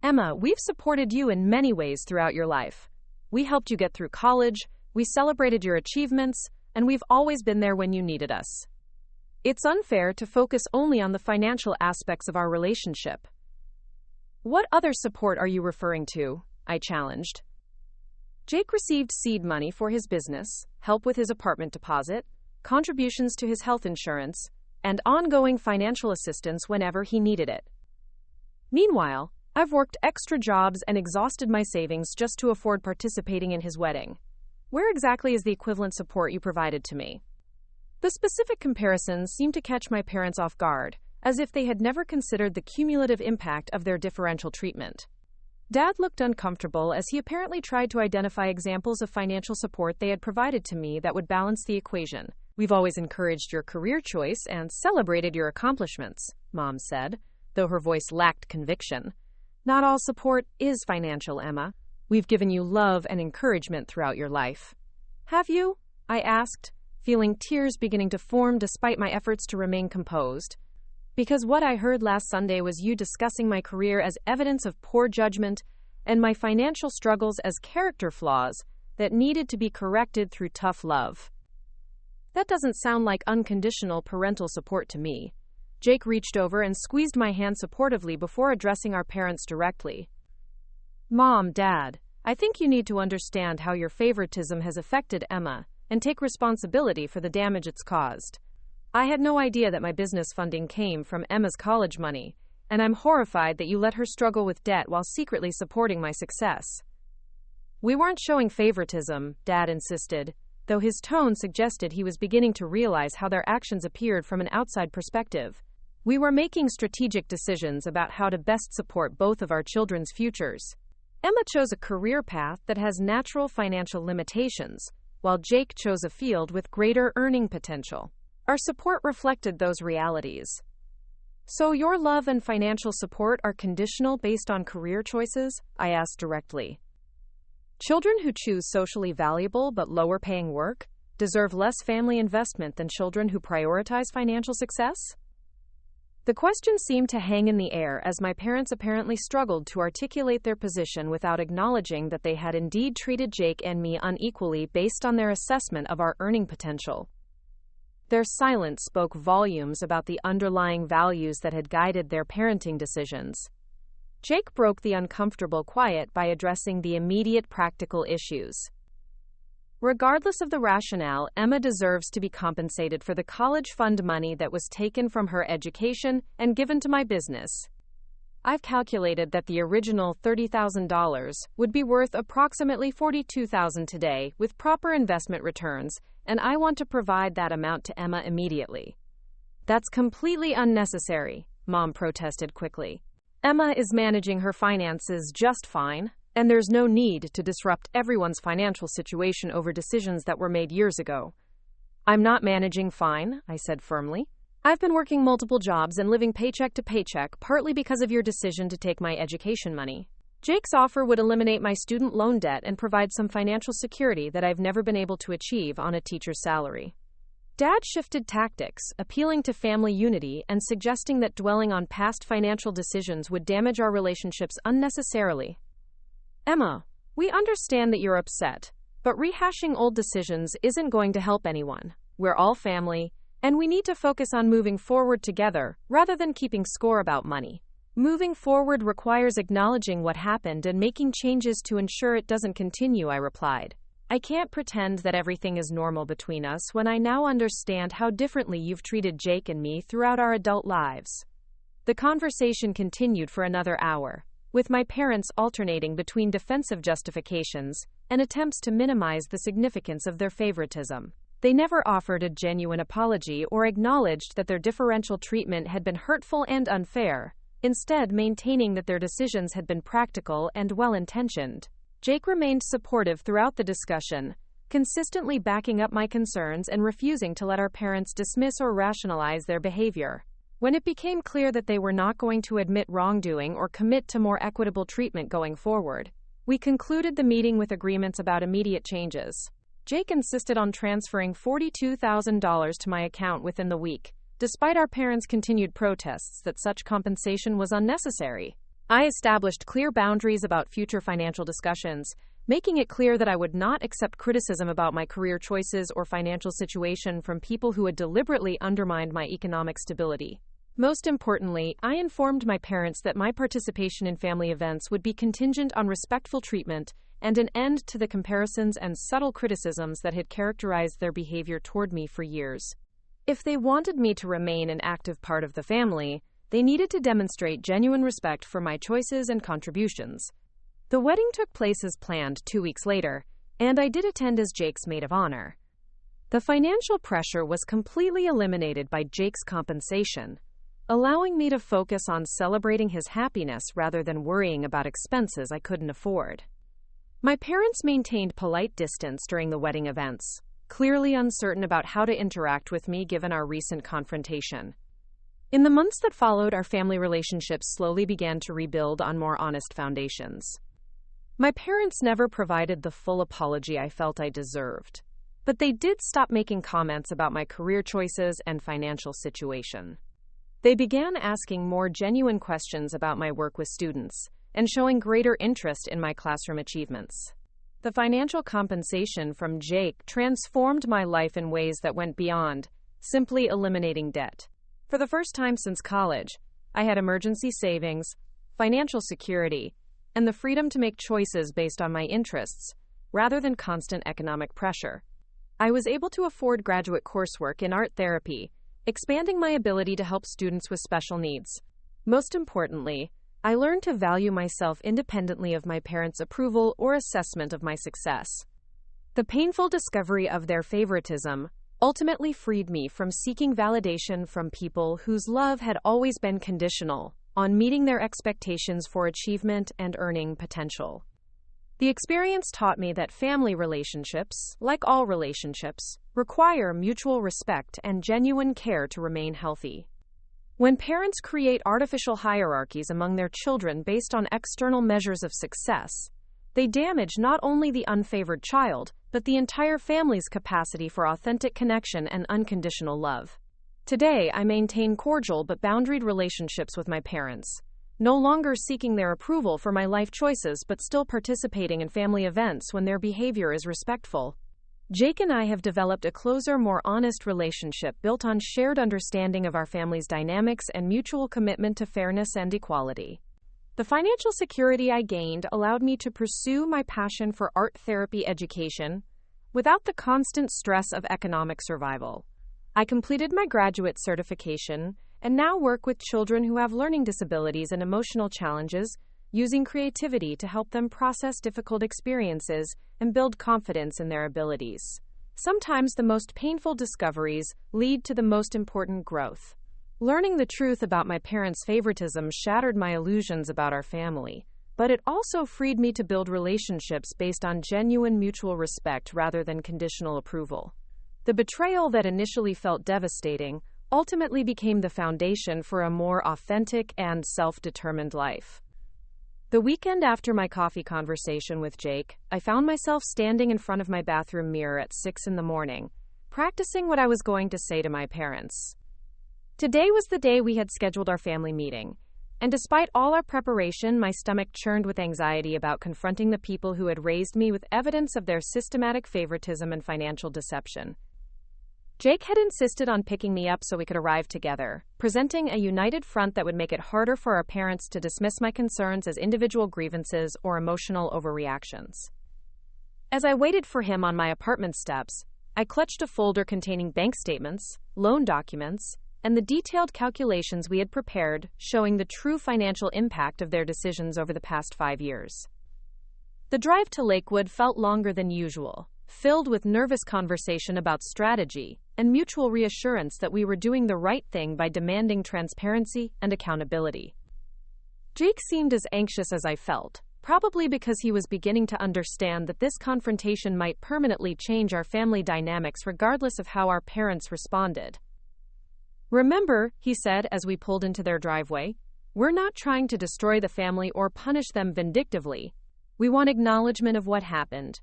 Emma, we've supported you in many ways throughout your life. We helped you get through college, we celebrated your achievements, and we've always been there when you needed us. It's unfair to focus only on the financial aspects of our relationship. What other support are you referring to? I challenged. Jake received seed money for his business, help with his apartment deposit, contributions to his health insurance, and ongoing financial assistance whenever he needed it. Meanwhile, I've worked extra jobs and exhausted my savings just to afford participating in his wedding. Where exactly is the equivalent support you provided to me? The specific comparisons seemed to catch my parents off guard, as if they had never considered the cumulative impact of their differential treatment. Dad looked uncomfortable as he apparently tried to identify examples of financial support they had provided to me that would balance the equation. We've always encouraged your career choice and celebrated your accomplishments, Mom said, though her voice lacked conviction. Not all support is financial, Emma. We've given you love and encouragement throughout your life. Have you? I asked, feeling tears beginning to form despite my efforts to remain composed. Because what I heard last Sunday was you discussing my career as evidence of poor judgment and my financial struggles as character flaws that needed to be corrected through tough love. That doesn't sound like unconditional parental support to me. Jake reached over and squeezed my hand supportively before addressing our parents directly. Mom, Dad, I think you need to understand how your favoritism has affected Emma and take responsibility for the damage it's caused. I had no idea that my business funding came from Emma's college money, and I'm horrified that you let her struggle with debt while secretly supporting my success. We weren't showing favoritism, Dad insisted, though his tone suggested he was beginning to realize how their actions appeared from an outside perspective. We were making strategic decisions about how to best support both of our children's futures. Emma chose a career path that has natural financial limitations, while Jake chose a field with greater earning potential. Our support reflected those realities. So your love and financial support are conditional based on career choices? I asked directly. Children who choose socially valuable but lower-paying work deserve less family investment than children who prioritize financial success? The question seemed to hang in the air as my parents apparently struggled to articulate their position without acknowledging that they had indeed treated Jake and me unequally based on their assessment of our earning potential. Their silence spoke volumes about the underlying values that had guided their parenting decisions. Jake broke the uncomfortable quiet by addressing the immediate practical issues. Regardless of the rationale, Emma deserves to be compensated for the college fund money that was taken from her education and given to my business. I've calculated that the original $30,000 would be worth approximately $42,000 today with proper investment returns, and I want to provide that amount to Emma immediately. That's completely unnecessary, Mom protested quickly. Emma is managing her finances just fine, and there's no need to disrupt everyone's financial situation over decisions that were made years ago. I'm not managing fine, I said firmly. I've been working multiple jobs and living paycheck to paycheck, partly because of your decision to take my education money. Jake's offer would eliminate my student loan debt and provide some financial security that I've never been able to achieve on a teacher's salary. Dad shifted tactics, appealing to family unity and suggesting that dwelling on past financial decisions would damage our relationships unnecessarily. Emma, we understand that you're upset, but rehashing old decisions isn't going to help anyone. We're all family, and we need to focus on moving forward together rather than keeping score about money. Moving forward requires acknowledging what happened and making changes to ensure it doesn't continue, I replied. I can't pretend that everything is normal between us when I now understand how differently you've treated Jake and me throughout our adult lives. The conversation continued for another hour, with my parents alternating between defensive justifications and attempts to minimize the significance of their favoritism. They never offered a genuine apology or acknowledged that their differential treatment had been hurtful and unfair, instead maintaining that their decisions had been practical and well-intentioned. Jake remained supportive throughout the discussion, consistently backing up my concerns and refusing to let our parents dismiss or rationalize their behavior. When it became clear that they were not going to admit wrongdoing or commit to more equitable treatment going forward, we concluded the meeting with agreements about immediate changes. Jake insisted on transferring $42,000 to my account within the week, despite our parents' continued protests that such compensation was unnecessary. I established clear boundaries about future financial discussions, making it clear that I would not accept criticism about my career choices or financial situation from people who had deliberately undermined my economic stability. Most importantly, I informed my parents that my participation in family events would be contingent on respectful treatment and an end to the comparisons and subtle criticisms that had characterized their behavior toward me for years. If they wanted me to remain an active part of the family, they needed to demonstrate genuine respect for my choices and contributions. The wedding took place as planned 2 weeks later, and I did attend as Jake's maid of honor. The financial pressure was completely eliminated by Jake's compensation, allowing me to focus on celebrating his happiness rather than worrying about expenses I couldn't afford. My parents maintained polite distance during the wedding events, clearly uncertain about how to interact with me given our recent confrontation. In the months that followed, our family relationships slowly began to rebuild on more honest foundations. My parents never provided the full apology I felt I deserved, but they did stop making comments about my career choices and financial situation. They began asking more genuine questions about my work with students and showing greater interest in my classroom achievements. The financial compensation from Jake transformed my life in ways that went beyond simply eliminating debt. For the first time since college, I had emergency savings, financial security, and the freedom to make choices based on my interests, rather than constant economic pressure. I was able to afford graduate coursework in art therapy, expanding my ability to help students with special needs. Most importantly, I learned to value myself independently of my parents' approval or assessment of my success. The painful discovery of their favoritism ultimately freed me from seeking validation from people whose love had always been conditional on meeting their expectations for achievement and earning potential. The experience taught me that family relationships, like all relationships, require mutual respect and genuine care to remain healthy. When parents create artificial hierarchies among their children based on external measures of success, they damage not only the unfavored child, but the entire family's capacity for authentic connection and unconditional love. Today, I maintain cordial but boundaried relationships with my parents, no longer seeking their approval for my life choices but still participating in family events when their behavior is respectful. Jake and I have developed a closer, more honest relationship built on shared understanding of our family's dynamics and mutual commitment to fairness and equality. The financial security I gained allowed me to pursue my passion for art therapy education, without the constant stress of economic survival. I completed my graduate certification and now work with children who have learning disabilities and emotional challenges, using creativity to help them process difficult experiences and build confidence in their abilities. Sometimes the most painful discoveries lead to the most important growth. Learning the truth about my parents' favoritism shattered my illusions about our family, but it also freed me to build relationships based on genuine mutual respect rather than conditional approval. The betrayal that initially felt devastating ultimately became the foundation for a more authentic and self-determined life. The weekend after my coffee conversation with Jake, I found myself standing in front of my bathroom mirror at 6 a.m, practicing what I was going to say to my parents. Today was the day we had scheduled our family meeting, and despite all our preparation, my stomach churned with anxiety about confronting the people who had raised me with evidence of their systematic favoritism and financial deception. Jake had insisted on picking me up so we could arrive together, presenting a united front that would make it harder for our parents to dismiss my concerns as individual grievances or emotional overreactions. As I waited for him on my apartment steps, I clutched a folder containing bank statements, loan documents, and the detailed calculations we had prepared, showing the true financial impact of their decisions over the past 5 years. The drive to Lakewood felt longer than usual, filled with nervous conversation about strategy and mutual reassurance that we were doing the right thing by demanding transparency and accountability. Jake seemed as anxious as I felt, probably because he was beginning to understand that this confrontation might permanently change our family dynamics regardless of how our parents responded. "Remember," he said as we pulled into their driveway, "we're not trying to destroy the family or punish them vindictively. We want acknowledgement of what happened,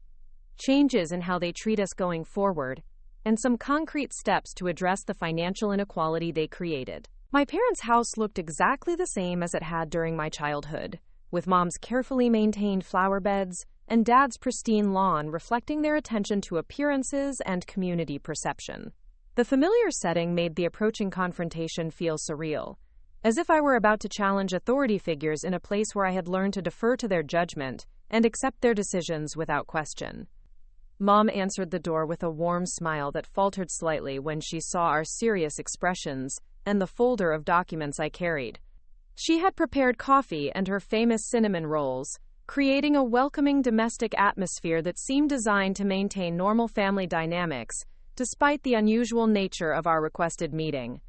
changes in how they treat us going forward, and some concrete steps to address the financial inequality they created." My parents' house looked exactly the same as it had during my childhood, with Mom's carefully maintained flower beds and Dad's pristine lawn reflecting their attention to appearances and community perception. The familiar setting made the approaching confrontation feel surreal, as if I were about to challenge authority figures in a place where I had learned to defer to their judgment and accept their decisions without question. Mom answered the door with a warm smile that faltered slightly when she saw our serious expressions and the folder of documents I carried. She had prepared coffee and her famous cinnamon rolls, creating a welcoming domestic atmosphere that seemed designed to maintain normal family dynamics, despite the unusual nature of our requested meeting.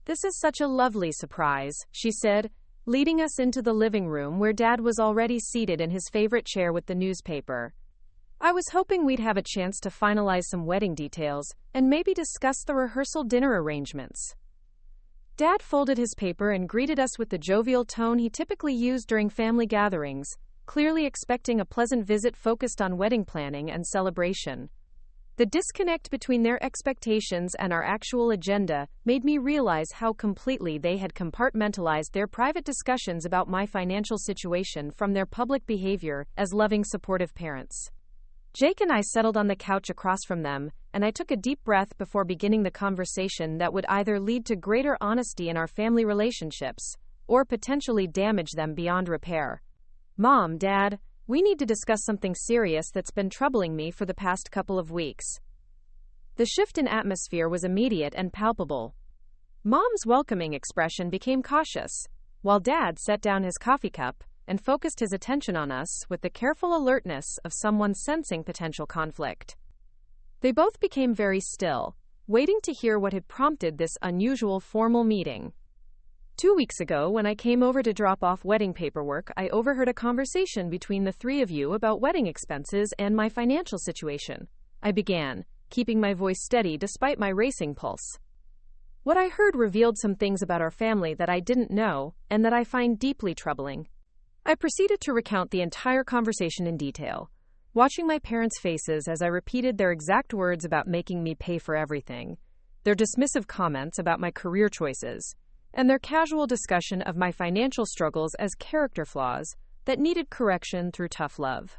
"This is such a lovely surprise," she said, leading us into the living room where Dad was already seated in his favorite chair with the newspaper. "I was hoping we'd have a chance to finalize some wedding details and maybe discuss the rehearsal dinner arrangements." Dad folded his paper and greeted us with the jovial tone he typically used during family gatherings, clearly expecting a pleasant visit focused on wedding planning and celebration. The disconnect between their expectations and our actual agenda made me realize how completely they had compartmentalized their private discussions about my financial situation from their public behavior as loving, supportive parents. Jake and I settled on the couch across from them, and I took a deep breath before beginning the conversation that would either lead to greater honesty in our family relationships or potentially damage them beyond repair. "Mom, Dad, we need to discuss something serious that's been troubling me for the past couple of weeks." The shift in atmosphere was immediate and palpable. Mom's welcoming expression became cautious, while Dad set down his coffee cup and focused his attention on us with the careful alertness of someone sensing potential conflict. They both became very still, waiting to hear what had prompted this unusual formal meeting. 2 weeks ago, when I came over to drop off wedding paperwork, I overheard a conversation between the three of you about wedding expenses and my financial situation. I began, keeping my voice steady despite my racing pulse. What I heard revealed some things about our family that I didn't know, and that I find deeply troubling. I proceeded to recount the entire conversation in detail, watching my parents' faces as I repeated their exact words about making me pay for everything, their dismissive comments about my career choices, and their casual discussion of my financial struggles as character flaws that needed correction through tough love.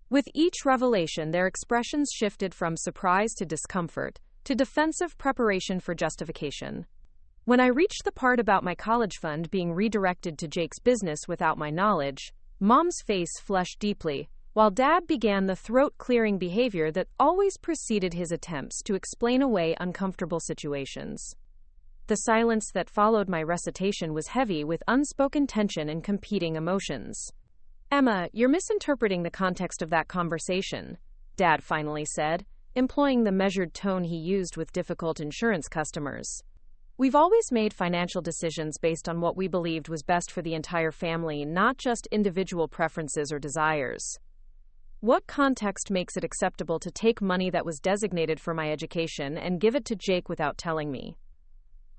With each revelation, their expressions shifted from surprise to discomfort to defensive preparation for justification. When I reached the part about my college fund being redirected to Jake's business without my knowledge, Mom's face flushed deeply, while Dad began the throat-clearing behavior that always preceded his attempts to explain away uncomfortable situations. The silence that followed my recitation was heavy with unspoken tension and competing emotions. "Emma, you're misinterpreting the context of that conversation," Dad finally said, employing the measured tone he used with difficult insurance customers. "We've always made financial decisions based on what we believed was best for the entire family, not just individual preferences or desires. What context makes it acceptable to take money that was designated for my education and give it to Jake without telling me?"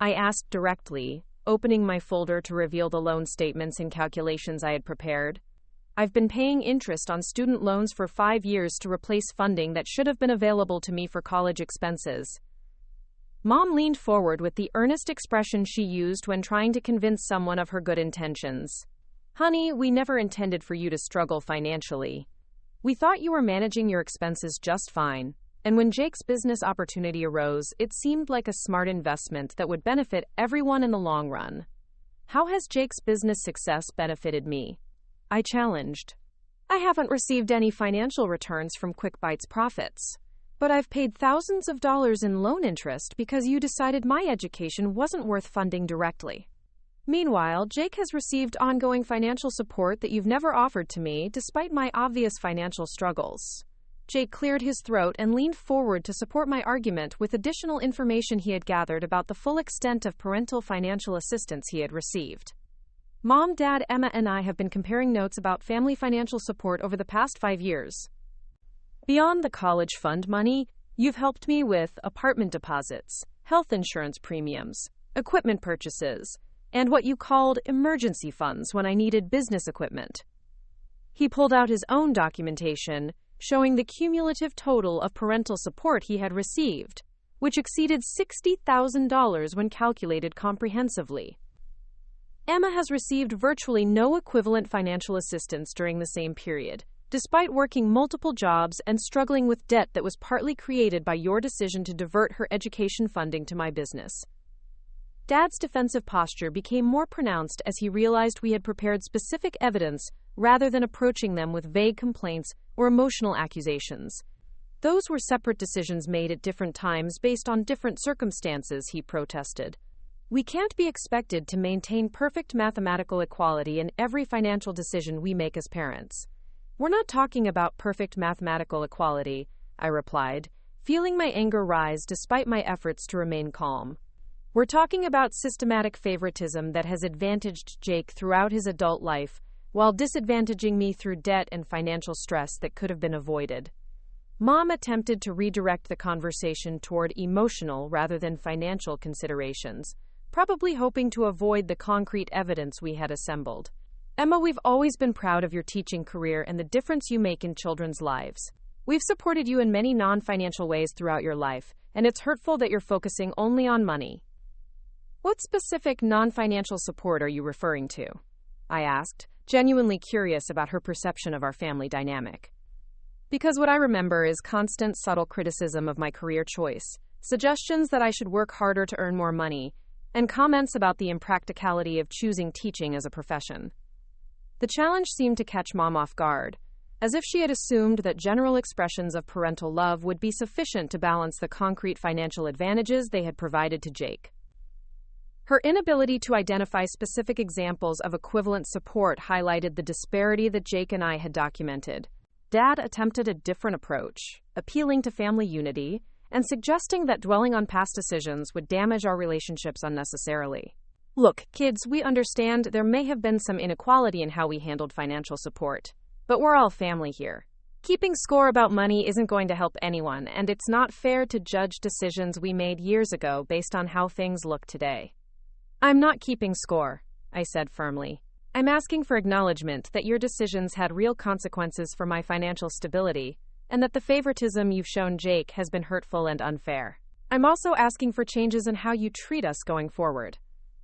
I asked directly, opening my folder to reveal the loan statements and calculations I had prepared. "I've been paying interest on student loans for 5 years to replace funding that should have been available to me for college expenses." Mom leaned forward with the earnest expression she used when trying to convince someone of her good intentions. "Honey, we never intended for you to struggle financially. We thought you were managing your expenses just fine, and when Jake's business opportunity arose, it seemed like a smart investment that would benefit everyone in the long run." "How has Jake's business success benefited me?" I challenged. "I haven't received any financial returns from QuickBite's profits, but I've paid thousands of dollars in loan interest because you decided my education wasn't worth funding directly. Meanwhile, Jake has received ongoing financial support that you've never offered to me, despite my obvious financial struggles." Jake cleared his throat and leaned forward to support my argument with additional information he had gathered about the full extent of parental financial assistance he had received. "Mom, Dad, Emma, and I have been comparing notes about family financial support over the past 5 years. Beyond the college fund money, you've helped me with apartment deposits, health insurance premiums, equipment purchases, and what you called emergency funds when I needed business equipment." He pulled out his own documentation, showing the cumulative total of parental support he had received, which exceeded $60,000 when calculated comprehensively. Emma has received virtually no equivalent financial assistance during the same period, despite working multiple jobs and struggling with debt that was partly created by your decision to divert her education funding to my business. Dad's defensive posture became more pronounced as he realized we had prepared specific evidence rather than approaching them with vague complaints or emotional accusations. "Those were separate decisions made at different times based on different circumstances," he protested. "We can't be expected to maintain perfect mathematical equality in every financial decision we make as parents." "We're not talking about perfect mathematical equality," I replied, feeling my anger rise despite my efforts to remain calm. "We're talking about systematic favoritism that has advantaged Jake throughout his adult life, while disadvantaging me through debt and financial stress that could have been avoided." Mom attempted to redirect the conversation toward emotional rather than financial considerations, probably hoping to avoid the concrete evidence we had assembled. "Emma, we've always been proud of your teaching career and the difference you make in children's lives. We've supported you in many non-financial ways throughout your life, and it's hurtful that you're focusing only on money." "What specific non-financial support are you referring to?" I asked, genuinely curious about her perception of our family dynamic. "Because what I remember is constant subtle criticism of my career choice, suggestions that I should work harder to earn more money, and comments about the impracticality of choosing teaching as a profession." The challenge seemed to catch Mom off guard, as if she had assumed that general expressions of parental love would be sufficient to balance the concrete financial advantages they had provided to Jake. Her inability to identify specific examples of equivalent support highlighted the disparity that Jake and I had documented. Dad attempted a different approach, appealing to family unity and suggesting that dwelling on past decisions would damage our relationships unnecessarily. "Look, kids, we understand there may have been some inequality in how we handled financial support, but we're all family here. Keeping score about money isn't going to help anyone, and it's not fair to judge decisions we made years ago based on how things look today." "I'm not keeping score," I said firmly. "I'm asking for acknowledgement that your decisions had real consequences for my financial stability, and that the favoritism you've shown Jake has been hurtful and unfair. I'm also asking for changes in how you treat us going forward."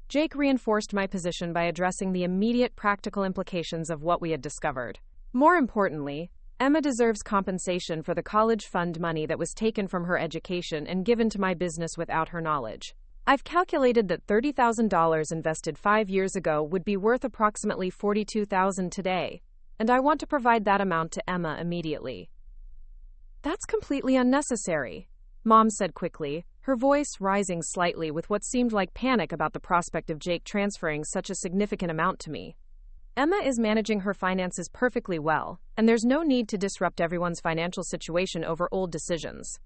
Jake reinforced my position by addressing the immediate practical implications of what we had discovered. "More importantly, Emma deserves compensation for the college fund money that was taken from her education and given to my business without her knowledge. I've calculated that $30,000 invested 5 years ago would be worth approximately $42,000 today, and I want to provide that amount to Emma immediately." "That's completely unnecessary," Mom said quickly, her voice rising slightly with what seemed like panic about the prospect of Jake transferring such a significant amount to me. "Emma is managing her finances perfectly well, and there's no need to disrupt everyone's financial situation over old decisions."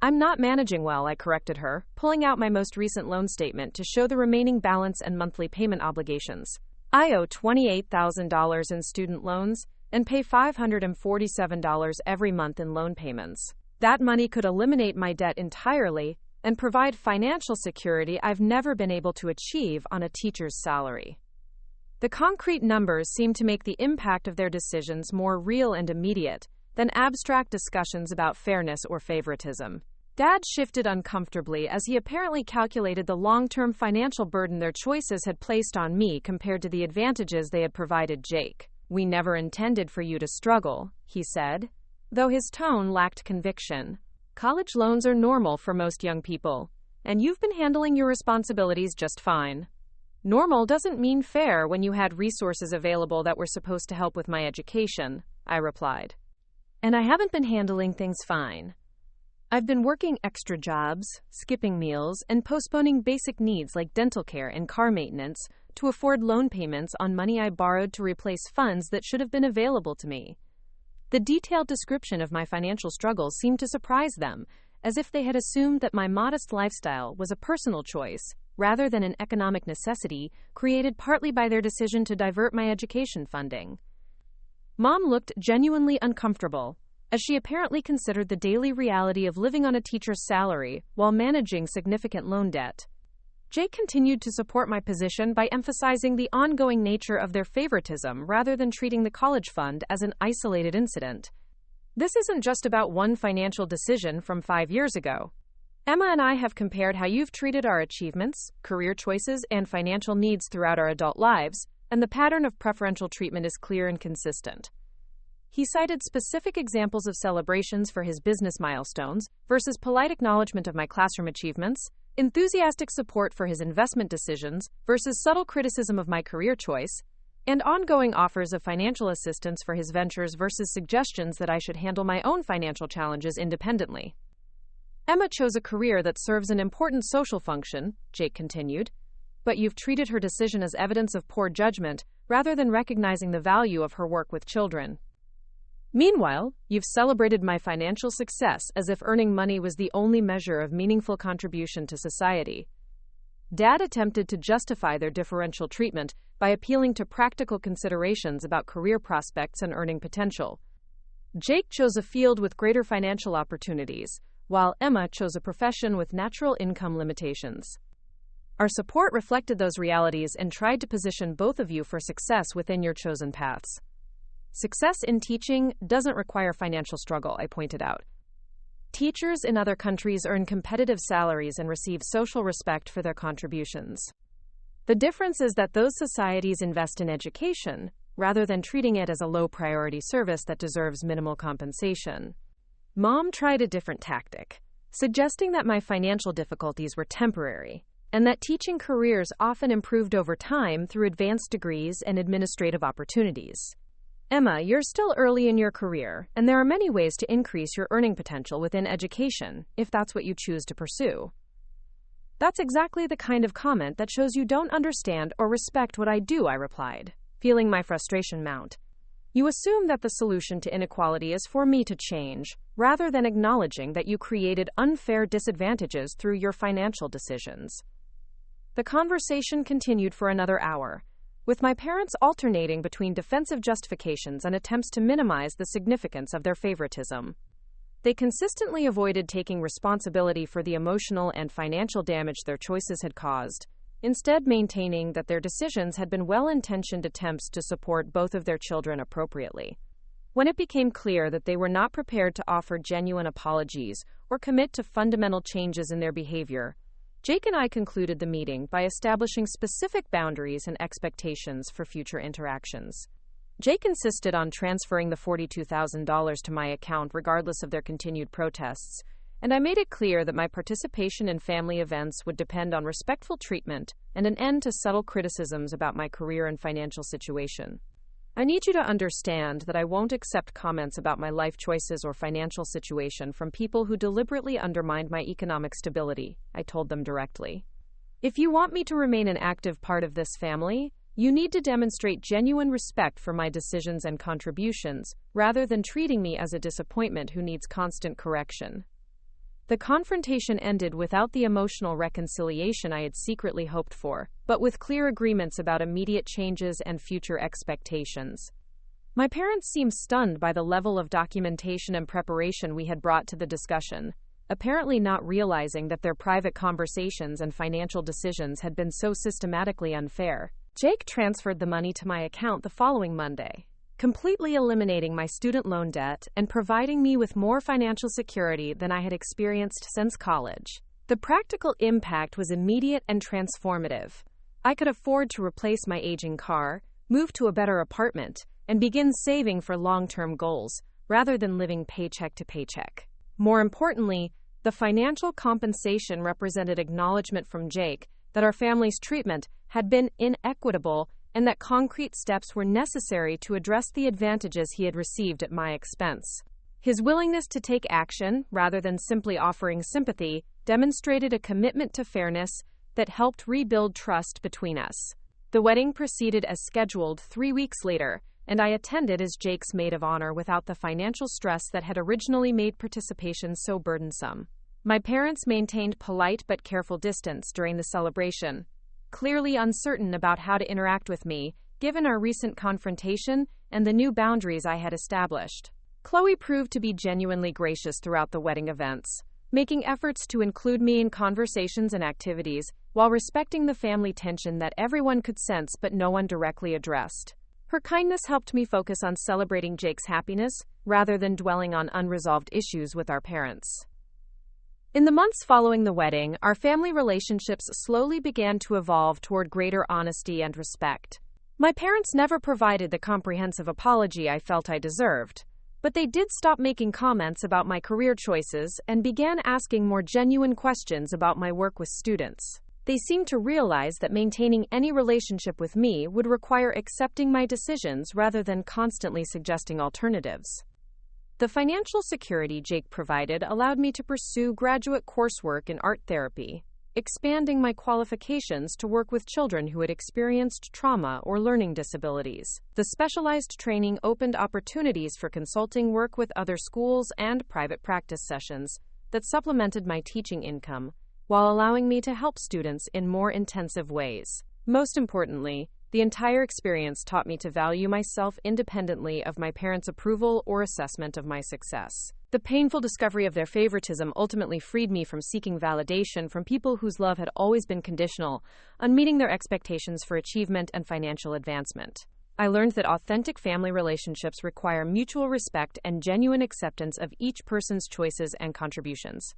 "I'm not managing well," I corrected her, pulling out my most recent loan statement to show the remaining balance and monthly payment obligations. "I owe $28,000 in student loans and pay $547 every month in loan payments. That money could eliminate my debt entirely and provide financial security I've never been able to achieve on a teacher's salary." The concrete numbers seem to make the impact of their decisions more real and immediate than abstract discussions about fairness or favoritism. Dad shifted uncomfortably as he apparently calculated the long-term financial burden their choices had placed on me compared to the advantages they had provided Jake. "We never intended for you to struggle," he said, though his tone lacked conviction. "College loans are normal for most young people, and you've been handling your responsibilities just fine." "Normal doesn't mean fair when you had resources available that were supposed to help with my education," I replied. "And I haven't been handling things fine. I've been working extra jobs, skipping meals, and postponing basic needs like dental care and car maintenance to afford loan payments on money I borrowed to replace funds that should have been available to me." The detailed description of my financial struggles seemed to surprise them, as if they had assumed that my modest lifestyle was a personal choice, rather than an economic necessity created partly by their decision to divert my education funding. Mom looked genuinely uncomfortable, as she apparently considered the daily reality of living on a teacher's salary while managing significant loan debt. Jake continued to support my position by emphasizing the ongoing nature of their favoritism rather than treating the college fund as an isolated incident. "This isn't just about one financial decision from 5 years ago. Emma and I have compared how you've treated our achievements, career choices, and financial needs throughout our adult lives, and the pattern of preferential treatment is clear and consistent." He cited specific examples of celebrations for his business milestones versus polite acknowledgement of my classroom achievements, enthusiastic support for his investment decisions versus subtle criticism of my career choice, and ongoing offers of financial assistance for his ventures versus suggestions that I should handle my own financial challenges independently. "Emma chose a career that serves an important social function," Jake continued, "but you've treated her decision as evidence of poor judgment rather than recognizing the value of her work with children. Meanwhile, you've celebrated my financial success as if earning money was the only measure of meaningful contribution to society." Dad attempted to justify their differential treatment by appealing to practical considerations about career prospects and earning potential. Jake chose a field with greater financial opportunities, while Emma chose a profession with natural income limitations. Our support reflected those realities and tried to position both of you for success within your chosen paths. "Success in teaching doesn't require financial struggle," I pointed out. "Teachers in other countries earn competitive salaries and receive social respect for their contributions. The difference is that those societies invest in education, rather than treating it as a low-priority service that deserves minimal compensation." Mom tried a different tactic, suggesting that my financial difficulties were temporary, and that teaching careers often improved over time through advanced degrees and administrative opportunities. "Emma, you're still early in your career, and there are many ways to increase your earning potential within education, if that's what you choose to pursue." "That's exactly the kind of comment that shows you don't understand or respect what I do," I replied, feeling my frustration mount. "You assume that the solution to inequality is for me to change, rather than acknowledging that you created unfair disadvantages through your financial decisions." The conversation continued for another hour, with my parents alternating between defensive justifications and attempts to minimize the significance of their favoritism. They consistently avoided taking responsibility for the emotional and financial damage their choices had caused, instead maintaining that their decisions had been well-intentioned attempts to support both of their children appropriately. When it became clear that they were not prepared to offer genuine apologies or commit to fundamental changes in their behavior, Jake and I concluded the meeting by establishing specific boundaries and expectations for future interactions. Jake insisted on transferring the $42,000 to my account regardless of their continued protests, and I made it clear that my participation in family events would depend on respectful treatment and an end to subtle criticisms about my career and financial situation. I need you to understand that I won't accept comments about my life choices or financial situation from people who deliberately undermine my economic stability, I told them directly. If you want me to remain an active part of this family, you need to demonstrate genuine respect for my decisions and contributions, rather than treating me as a disappointment who needs constant correction. The confrontation ended without the emotional reconciliation I had secretly hoped for, but with clear agreements about immediate changes and future expectations. My parents seemed stunned by the level of documentation and preparation we had brought to the discussion, apparently not realizing that their private conversations and financial decisions had been so systematically unfair. Jake transferred the money to my account the following Monday, completely eliminating my student loan debt and providing me with more financial security than I had experienced since college. The practical impact was immediate and transformative. I could afford to replace my aging car, move to a better apartment, and begin saving for long-term goals, rather than living paycheck to paycheck. More importantly, the financial compensation represented acknowledgement from Jake that our family's treatment had been inequitable and that concrete steps were necessary to address the advantages he had received at my expense. His willingness to take action, rather than simply offering sympathy, demonstrated a commitment to fairness that helped rebuild trust between us. The wedding proceeded as scheduled 3 weeks later, and I attended as Jake's maid of honor without the financial stress that had originally made participation so burdensome. My parents maintained polite but careful distance during the celebration, clearly uncertain about how to interact with me, given our recent confrontation and the new boundaries I had established. Chloe proved to be genuinely gracious throughout the wedding events, making efforts to include me in conversations and activities, while respecting the family tension that everyone could sense but no one directly addressed. Her kindness helped me focus on celebrating Jake's happiness, rather than dwelling on unresolved issues with our parents. In the months following the wedding, our family relationships slowly began to evolve toward greater honesty and respect. My parents never provided the comprehensive apology I felt I deserved, but they did stop making comments about my career choices and began asking more genuine questions about my work with students. They seemed to realize that maintaining any relationship with me would require accepting my decisions rather than constantly suggesting alternatives. The financial security Jake provided allowed me to pursue graduate coursework in art therapy, expanding my qualifications to work with children who had experienced trauma or learning disabilities. The specialized training opened opportunities for consulting work with other schools and private practice sessions that supplemented my teaching income, while allowing me to help students in more intensive ways. Most importantly, the entire experience taught me to value myself independently of my parents' approval or assessment of my success. The painful discovery of their favoritism ultimately freed me from seeking validation from people whose love had always been conditional on meeting their expectations for achievement and financial advancement. I learned that authentic family relationships require mutual respect and genuine acceptance of each person's choices and contributions.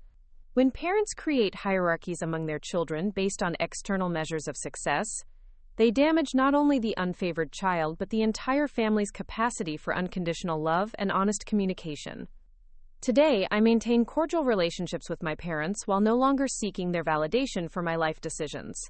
When parents create hierarchies among their children based on external measures of success, they damage not only the unfavored child but the entire family's capacity for unconditional love and honest communication. Today, I maintain cordial relationships with my parents while no longer seeking their validation for my life decisions.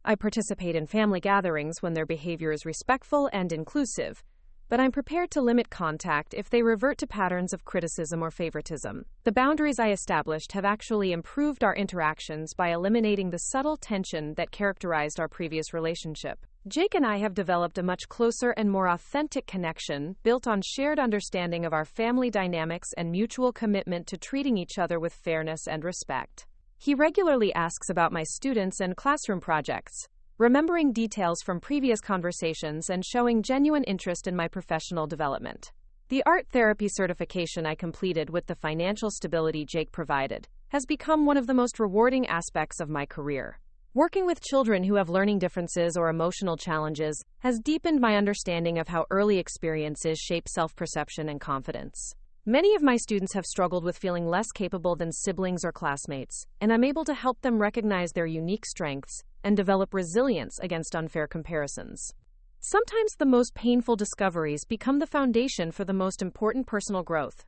I participate in family gatherings when their behavior is respectful and inclusive, but I'm prepared to limit contact if they revert to patterns of criticism or favoritism. The boundaries I established have actually improved our interactions by eliminating the subtle tension that characterized our previous relationship. Jake and I have developed a much closer and more authentic connection, built on shared understanding of our family dynamics and mutual commitment to treating each other with fairness and respect. He regularly asks about my students and classroom projects, remembering details from previous conversations and showing genuine interest in my professional development. The art therapy certification I completed with the financial stability Jake provided has become one of the most rewarding aspects of my career. Working with children who have learning differences or emotional challenges has deepened my understanding of how early experiences shape self-perception and confidence. Many of my students have struggled with feeling less capable than siblings or classmates, and I'm able to help them recognize their unique strengths and develop resilience against unfair comparisons. Sometimes the most painful discoveries become the foundation for the most important personal growth.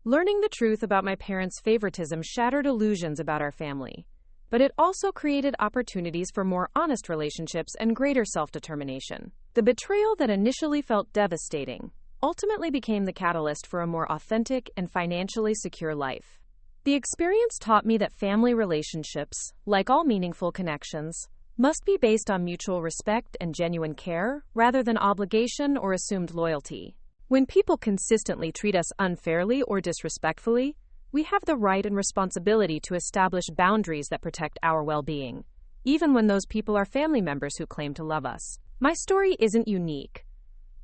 Learning the truth about my parents' favoritism shattered illusions about our family. but it also created opportunities for more honest relationships and greater self-determination. The betrayal that initially felt devastating ultimately became the catalyst for a more authentic and financially secure life. The experience taught me that family relationships, like all meaningful connections, must be based on mutual respect and genuine care, rather than obligation or assumed loyalty. When people consistently treat us unfairly or disrespectfully, we have the right and responsibility to establish boundaries that protect our well-being, even when those people are family members who claim to love us. My story isn't unique.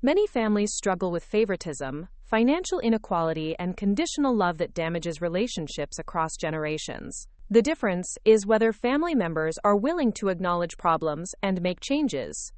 Many families struggle with favoritism, financial inequality, and conditional love that damages relationships across generations. The difference is whether family members are willing to acknowledge problems and make changes,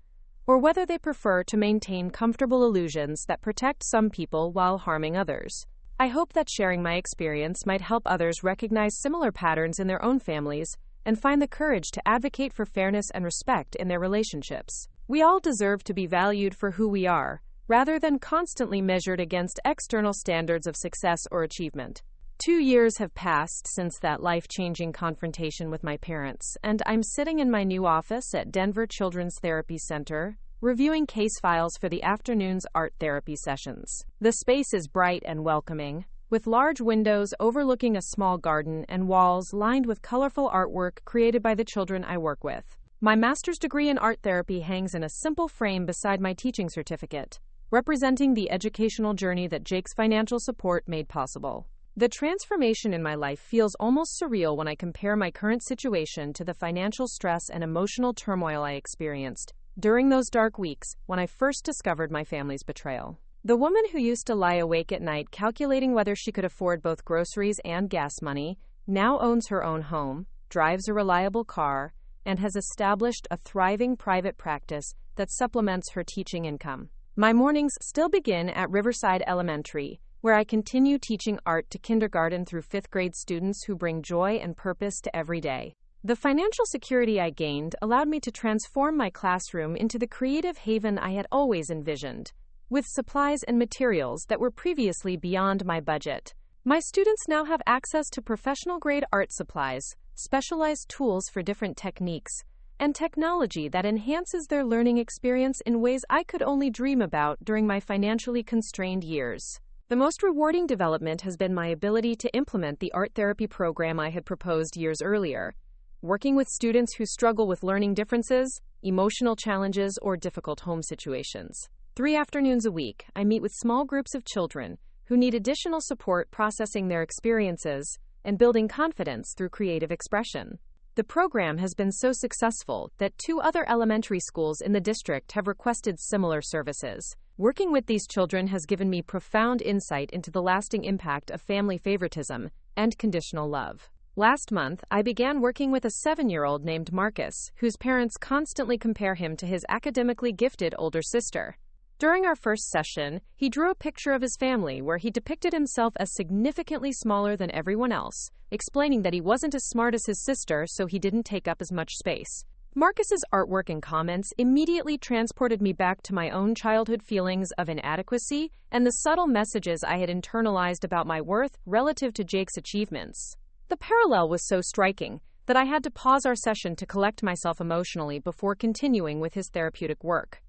or whether they prefer to maintain comfortable illusions that protect some people while harming others. I hope that sharing my experience might help others recognize similar patterns in their own families and find the courage to advocate for fairness and respect in their relationships. We all deserve to be valued for who we are, rather than constantly measured against external standards of success or achievement. 2 years have passed since that life-changing confrontation with my parents, and I'm sitting in my new office at Denver Children's Therapy Center, reviewing case files for the afternoon's art therapy sessions. The space is bright and welcoming, with large windows overlooking a small garden and walls lined with colorful artwork created by the children I work with. My master's degree in art therapy hangs in a simple frame beside my teaching certificate, representing the educational journey that Jake's financial support made possible. The transformation in my life feels almost surreal when I compare my current situation to the financial stress and emotional turmoil I experienced during those dark weeks when I first discovered my family's betrayal. The woman who used to lie awake at night calculating whether she could afford both groceries and gas money now owns her own home, drives a reliable car, and has established a thriving private practice that supplements her teaching income. My mornings still begin at Riverside Elementary, where I continue teaching art to kindergarten through 5th grade students who bring joy and purpose to every day. The financial security I gained allowed me to transform my classroom into the creative haven I had always envisioned, with supplies and materials that were previously beyond my budget. My students now have access to professional-grade art supplies, specialized tools for different techniques, and technology that enhances their learning experience in ways I could only dream about during my financially constrained years. The most rewarding development has been my ability to implement the art therapy program I had proposed years earlier, working with students who struggle with learning differences, emotional challenges, or difficult home situations. 3 afternoons a week, I meet with small groups of children who need additional support processing their experiences and building confidence through creative expression. The program has been so successful that 2 other elementary schools in the district have requested similar services. Working with these children has given me profound insight into the lasting impact of family favoritism and conditional love. Last month, I began working with a 7-year-old named Marcus, whose parents constantly compare him to his academically gifted older sister. During our first session, he drew a picture of his family where he depicted himself as significantly smaller than everyone else, explaining that he wasn't as smart as his sister, so he didn't take up as much space. Marcus's artwork and comments immediately transported me back to my own childhood feelings of inadequacy and the subtle messages I had internalized about my worth relative to Jake's achievements. The parallel was so striking that I had to pause our session to collect myself emotionally before continuing with his therapeutic work.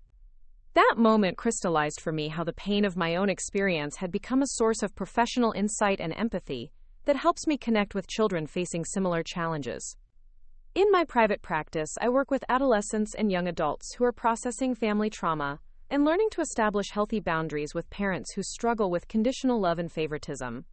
That moment crystallized for me how the pain of my own experience had become a source of professional insight and empathy that helps me connect with children facing similar challenges. In my private practice, I work with adolescents and young adults who are processing family trauma and learning to establish healthy boundaries with parents who struggle with conditional love and favoritism.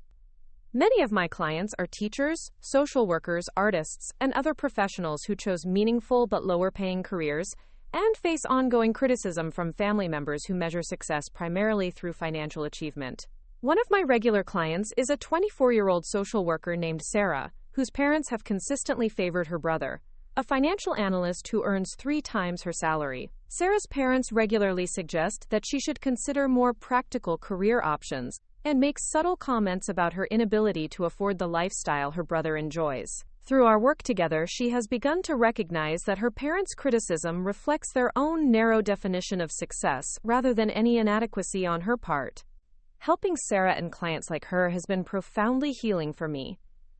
Many of my clients are teachers, social workers, artists, and other professionals who chose meaningful but lower-paying careers and face ongoing criticism from family members who measure success primarily through financial achievement. One of my regular clients is a 24-year-old social worker named Sarah, whose parents have consistently favored her brother, a financial analyst who earns 3 times her salary. Sarah's parents regularly suggest that she should consider more practical career options and make subtle comments about her inability to afford the lifestyle her brother enjoys. Through our work together, she has begun to recognize that her parents' criticism reflects their own narrow definition of success rather than any inadequacy on her part. Helping Sarah and clients like her has been profoundly healing for me,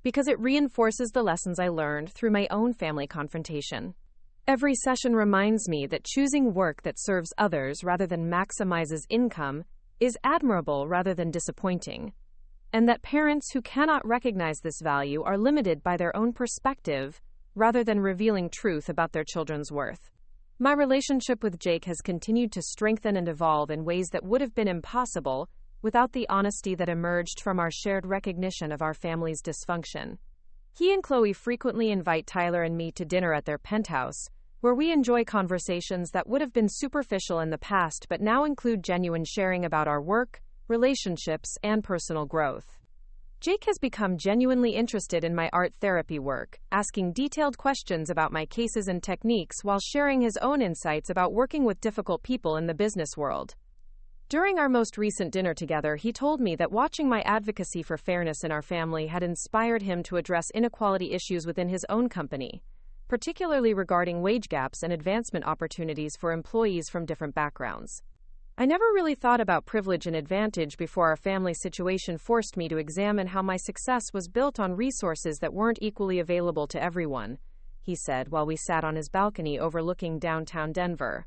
because it reinforces the lessons I learned through my own family confrontation. Every session reminds me that choosing work that serves others rather than maximizes income is admirable rather than disappointing, and that parents who cannot recognize this value are limited by their own perspective rather than revealing truth about their children's worth. My relationship with Jake has continued to strengthen and evolve in ways that would have been impossible without the honesty that emerged from our shared recognition of our family's dysfunction. He and Chloe frequently invite Tyler and me to dinner at their penthouse, where we enjoy conversations that would have been superficial in the past but now include genuine sharing about our work, relationships, and personal growth. Jake has become genuinely interested in my art therapy work, asking detailed questions about my cases and techniques while sharing his own insights about working with difficult people in the business world. During our most recent dinner together, he told me that watching my advocacy for fairness in our family had inspired him to address inequality issues within his own company, particularly regarding wage gaps and advancement opportunities for employees from different backgrounds. I never really thought about privilege and advantage before our family situation forced me to examine how my success was built on resources that weren't equally available to everyone, he said while we sat on his balcony overlooking downtown Denver.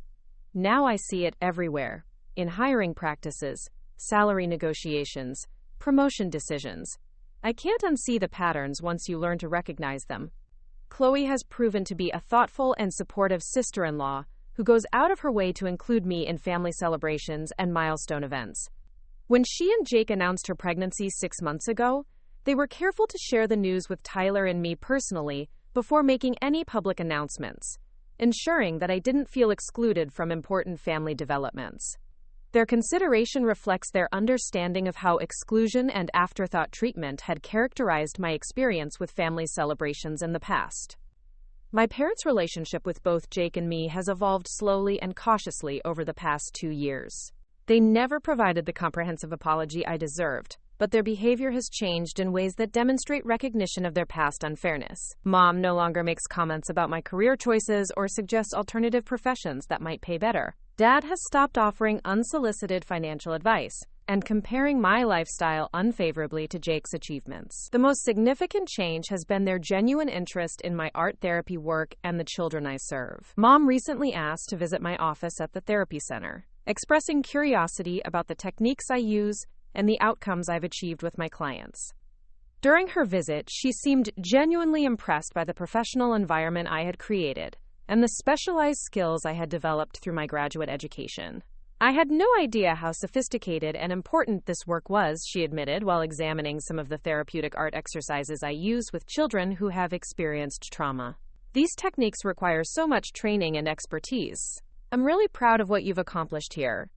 Now I see it everywhere. In hiring practices, salary negotiations, promotion decisions. I can't unsee the patterns once you learn to recognize them. Chloe has proven to be a thoughtful and supportive sister-in-law who goes out of her way to include me in family celebrations and milestone events. When she and Jake announced her pregnancy 6 months ago, they were careful to share the news with Tyler and me personally before making any public announcements, ensuring that I didn't feel excluded from important family developments. Their consideration reflects their understanding of how exclusion and afterthought treatment had characterized my experience with family celebrations in the past. My parents' relationship with both Jake and me has evolved slowly and cautiously over the past 2 years. They never provided the comprehensive apology I deserved, but their behavior has changed in ways that demonstrate recognition of their past unfairness. Mom no longer makes comments about my career choices or suggests alternative professions that might pay better. Dad has stopped offering unsolicited financial advice and comparing my lifestyle unfavorably to Jake's achievements. The most significant change has been their genuine interest in my art therapy work and the children I serve. Mom recently asked to visit my office at the therapy center, expressing curiosity about the techniques I use and the outcomes I've achieved with my clients. During her visit, she seemed genuinely impressed by the professional environment I had created and the specialized skills I had developed through my graduate education. I had no idea how sophisticated and important this work was, she admitted while examining some of the therapeutic art exercises I use with children who have experienced trauma. These techniques require so much training and expertise. I'm really proud of what you've accomplished here.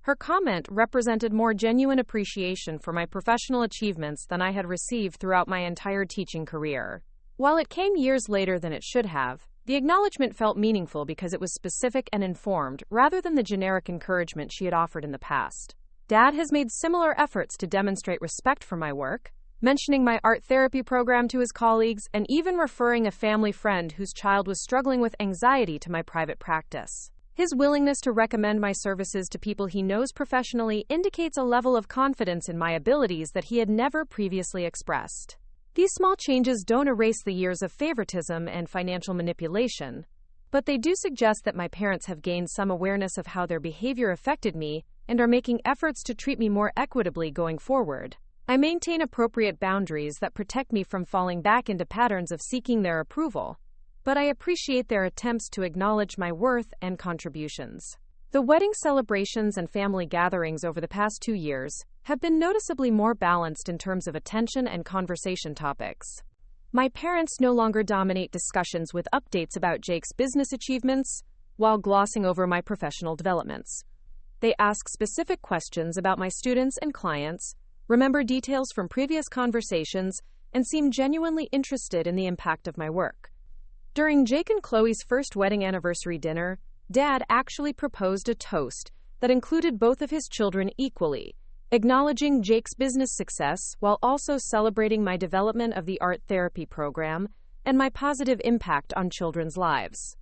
Her comment represented more genuine appreciation for my professional achievements than I had received throughout my entire teaching career. While it came years later than it should have, the acknowledgement felt meaningful because it was specific and informed, rather than the generic encouragement she had offered in the past. Dad has made similar efforts to demonstrate respect for my work, mentioning my art therapy program to his colleagues and even referring a family friend whose child was struggling with anxiety to my private practice. His willingness to recommend my services to people he knows professionally indicates a level of confidence in my abilities that he had never previously expressed. These small changes don't erase the years of favoritism and financial manipulation, but they do suggest that my parents have gained some awareness of how their behavior affected me and are making efforts to treat me more equitably going forward. I maintain appropriate boundaries that protect me from falling back into patterns of seeking their approval, but I appreciate their attempts to acknowledge my worth and contributions. The wedding celebrations and family gatherings over the past 2 years have been noticeably more balanced in terms of attention and conversation topics. My parents no longer dominate discussions with updates about Jake's business achievements while glossing over my professional developments. They ask specific questions about my students and clients, remember details from previous conversations, and seem genuinely interested in the impact of my work. During Jake and Chloe's first wedding anniversary dinner, Dad actually proposed a toast that included both of his children equally, acknowledging Jake's business success while also celebrating my development of the art therapy program and my positive impact on children's lives.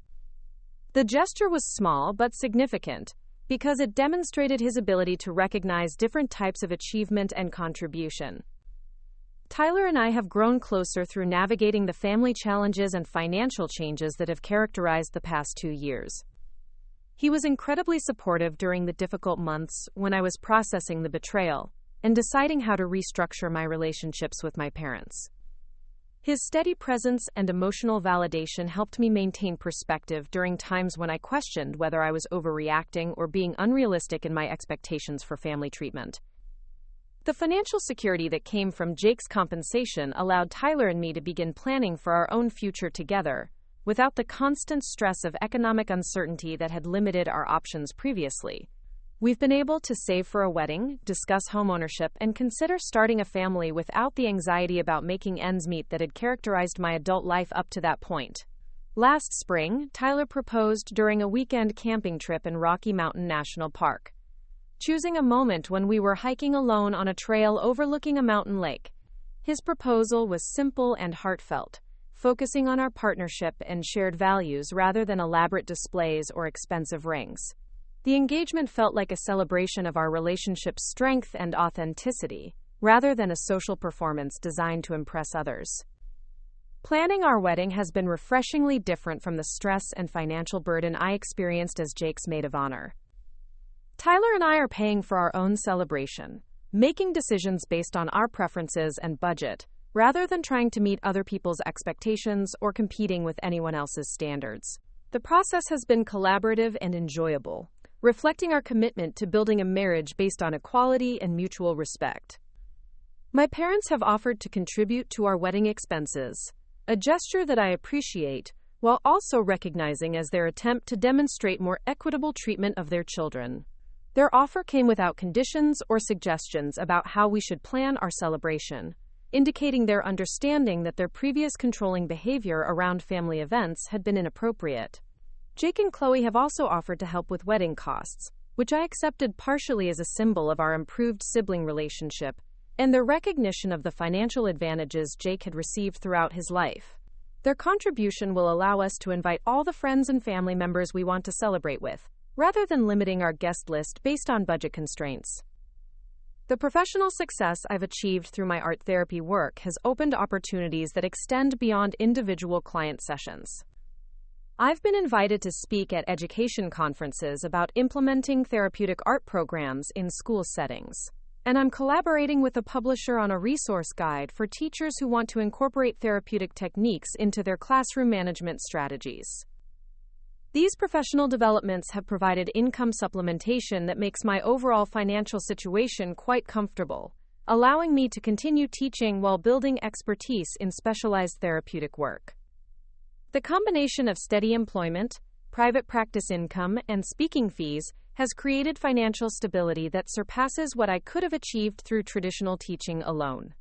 The gesture was small but significant because it demonstrated his ability to recognize different types of achievement and contribution. Tyler and I have grown closer through navigating the family challenges and financial changes that have characterized the past 2 years. He was incredibly supportive during the difficult months when I was processing the betrayal and deciding how to restructure my relationships with my parents. His steady presence and emotional validation helped me maintain perspective during times when I questioned whether I was overreacting or being unrealistic in my expectations for family treatment. The financial security that came from Jake's compensation allowed Tyler and me to begin planning for our own future together, without the constant stress of economic uncertainty that had limited our options previously. We've been able to save for a wedding, discuss homeownership, and consider starting a family without the anxiety about making ends meet that had characterized my adult life up to that point. Last spring, Tyler proposed during a weekend camping trip in Rocky Mountain National Park, choosing a moment when we were hiking alone on a trail overlooking a mountain lake. His proposal was simple and heartfelt, focusing on our partnership and shared values rather than elaborate displays or expensive rings. The engagement felt like a celebration of our relationship's strength and authenticity, rather than a social performance designed to impress others. Planning our wedding has been refreshingly different from the stress and financial burden I experienced as Jake's maid of honor. Tyler and I are paying for our own celebration, making decisions based on our preferences and budget, rather than trying to meet other people's expectations or competing with anyone else's standards. The process has been collaborative and enjoyable, reflecting our commitment to building a marriage based on equality and mutual respect. My parents have offered to contribute to our wedding expenses, a gesture that I appreciate, while also recognizing as their attempt to demonstrate more equitable treatment of their children. Their offer came without conditions or suggestions about how we should plan our celebration, indicating their understanding that their previous controlling behavior around family events had been inappropriate. Jake and Chloe have also offered to help with wedding costs, which I accepted partially as a symbol of our improved sibling relationship and their recognition of the financial advantages Jake had received throughout his life. Their contribution will allow us to invite all the friends and family members we want to celebrate with, rather than limiting our guest list based on budget constraints. The professional success I've achieved through my art therapy work has opened opportunities that extend beyond individual client sessions. I've been invited to speak at education conferences about implementing therapeutic art programs in school settings, and I'm collaborating with a publisher on a resource guide for teachers who want to incorporate therapeutic techniques into their classroom management strategies. These professional developments have provided income supplementation that makes my overall financial situation quite comfortable, allowing me to continue teaching while building expertise in specialized therapeutic work. The combination of steady employment, private practice income, and speaking fees has created financial stability that surpasses what I could have achieved through traditional teaching alone.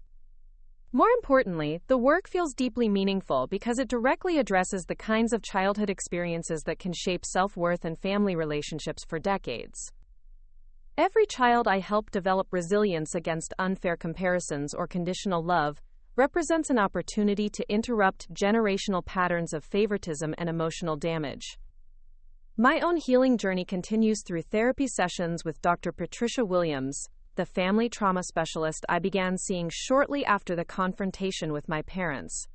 More importantly, the work feels deeply meaningful because it directly addresses the kinds of childhood experiences that can shape self-worth and family relationships for decades. Every child I help develop resilience against unfair comparisons or conditional love represents an opportunity to interrupt generational patterns of favoritism and emotional damage. My own healing journey continues through therapy sessions with Dr. Patricia Williams, the family trauma specialist I began seeing shortly after the confrontation with my parents.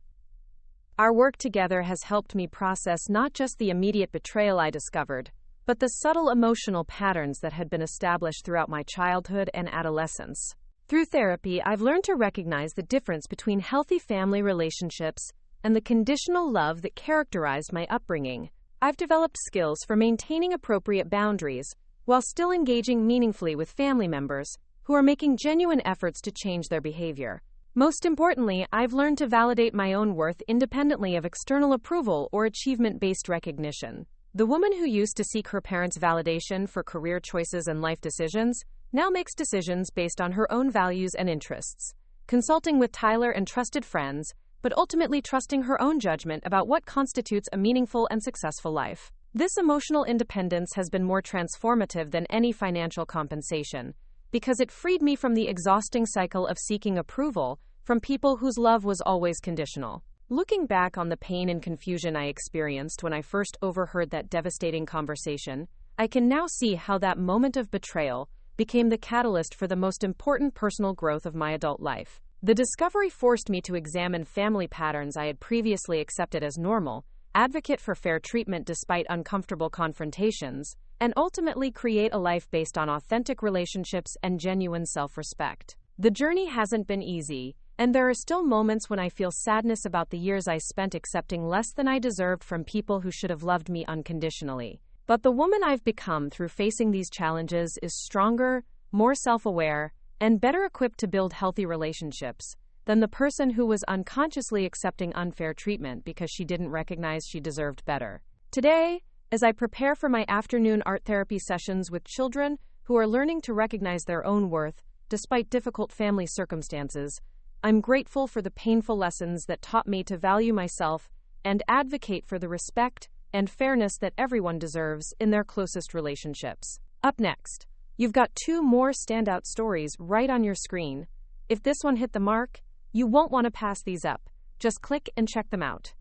Our work together has helped me process not just the immediate betrayal I discovered, but the subtle emotional patterns that had been established throughout my childhood and adolescence. Through therapy, I've learned to recognize the difference between healthy family relationships and the conditional love that characterized my upbringing. I've developed skills for maintaining appropriate boundaries while still engaging meaningfully with family members who are making genuine efforts to change their behavior. Most importantly, I've learned to validate my own worth independently of external approval or achievement-based recognition. The woman who used to seek her parents' validation for career choices and life decisions now makes decisions based on her own values and interests, consulting with Tyler and trusted friends, but ultimately trusting her own judgment about what constitutes a meaningful and successful life. This emotional independence has been more transformative than any financial compensation, because it freed me from the exhausting cycle of seeking approval from people whose love was always conditional. Looking back on the pain and confusion I experienced when I first overheard that devastating conversation, I can now see how that moment of betrayal became the catalyst for the most important personal growth of my adult life. The discovery forced me to examine family patterns I had previously accepted as normal, advocate for fair treatment despite uncomfortable confrontations, and ultimately create a life based on authentic relationships and genuine self-respect. The journey hasn't been easy, and there are still moments when I feel sadness about the years I spent accepting less than I deserved from people who should have loved me unconditionally. But the woman I've become through facing these challenges is stronger, more self-aware, and better equipped to build healthy relationships than the person who was unconsciously accepting unfair treatment because she didn't recognize she deserved better. Today, as I prepare for my afternoon art therapy sessions with children who are learning to recognize their own worth despite difficult family circumstances, I'm grateful for the painful lessons that taught me to value myself and advocate for the respect and fairness that everyone deserves in their closest relationships. Up next, you've got 2 more standout stories right on your screen. If this one hit the mark, you won't want to pass these up. Just click and check them out.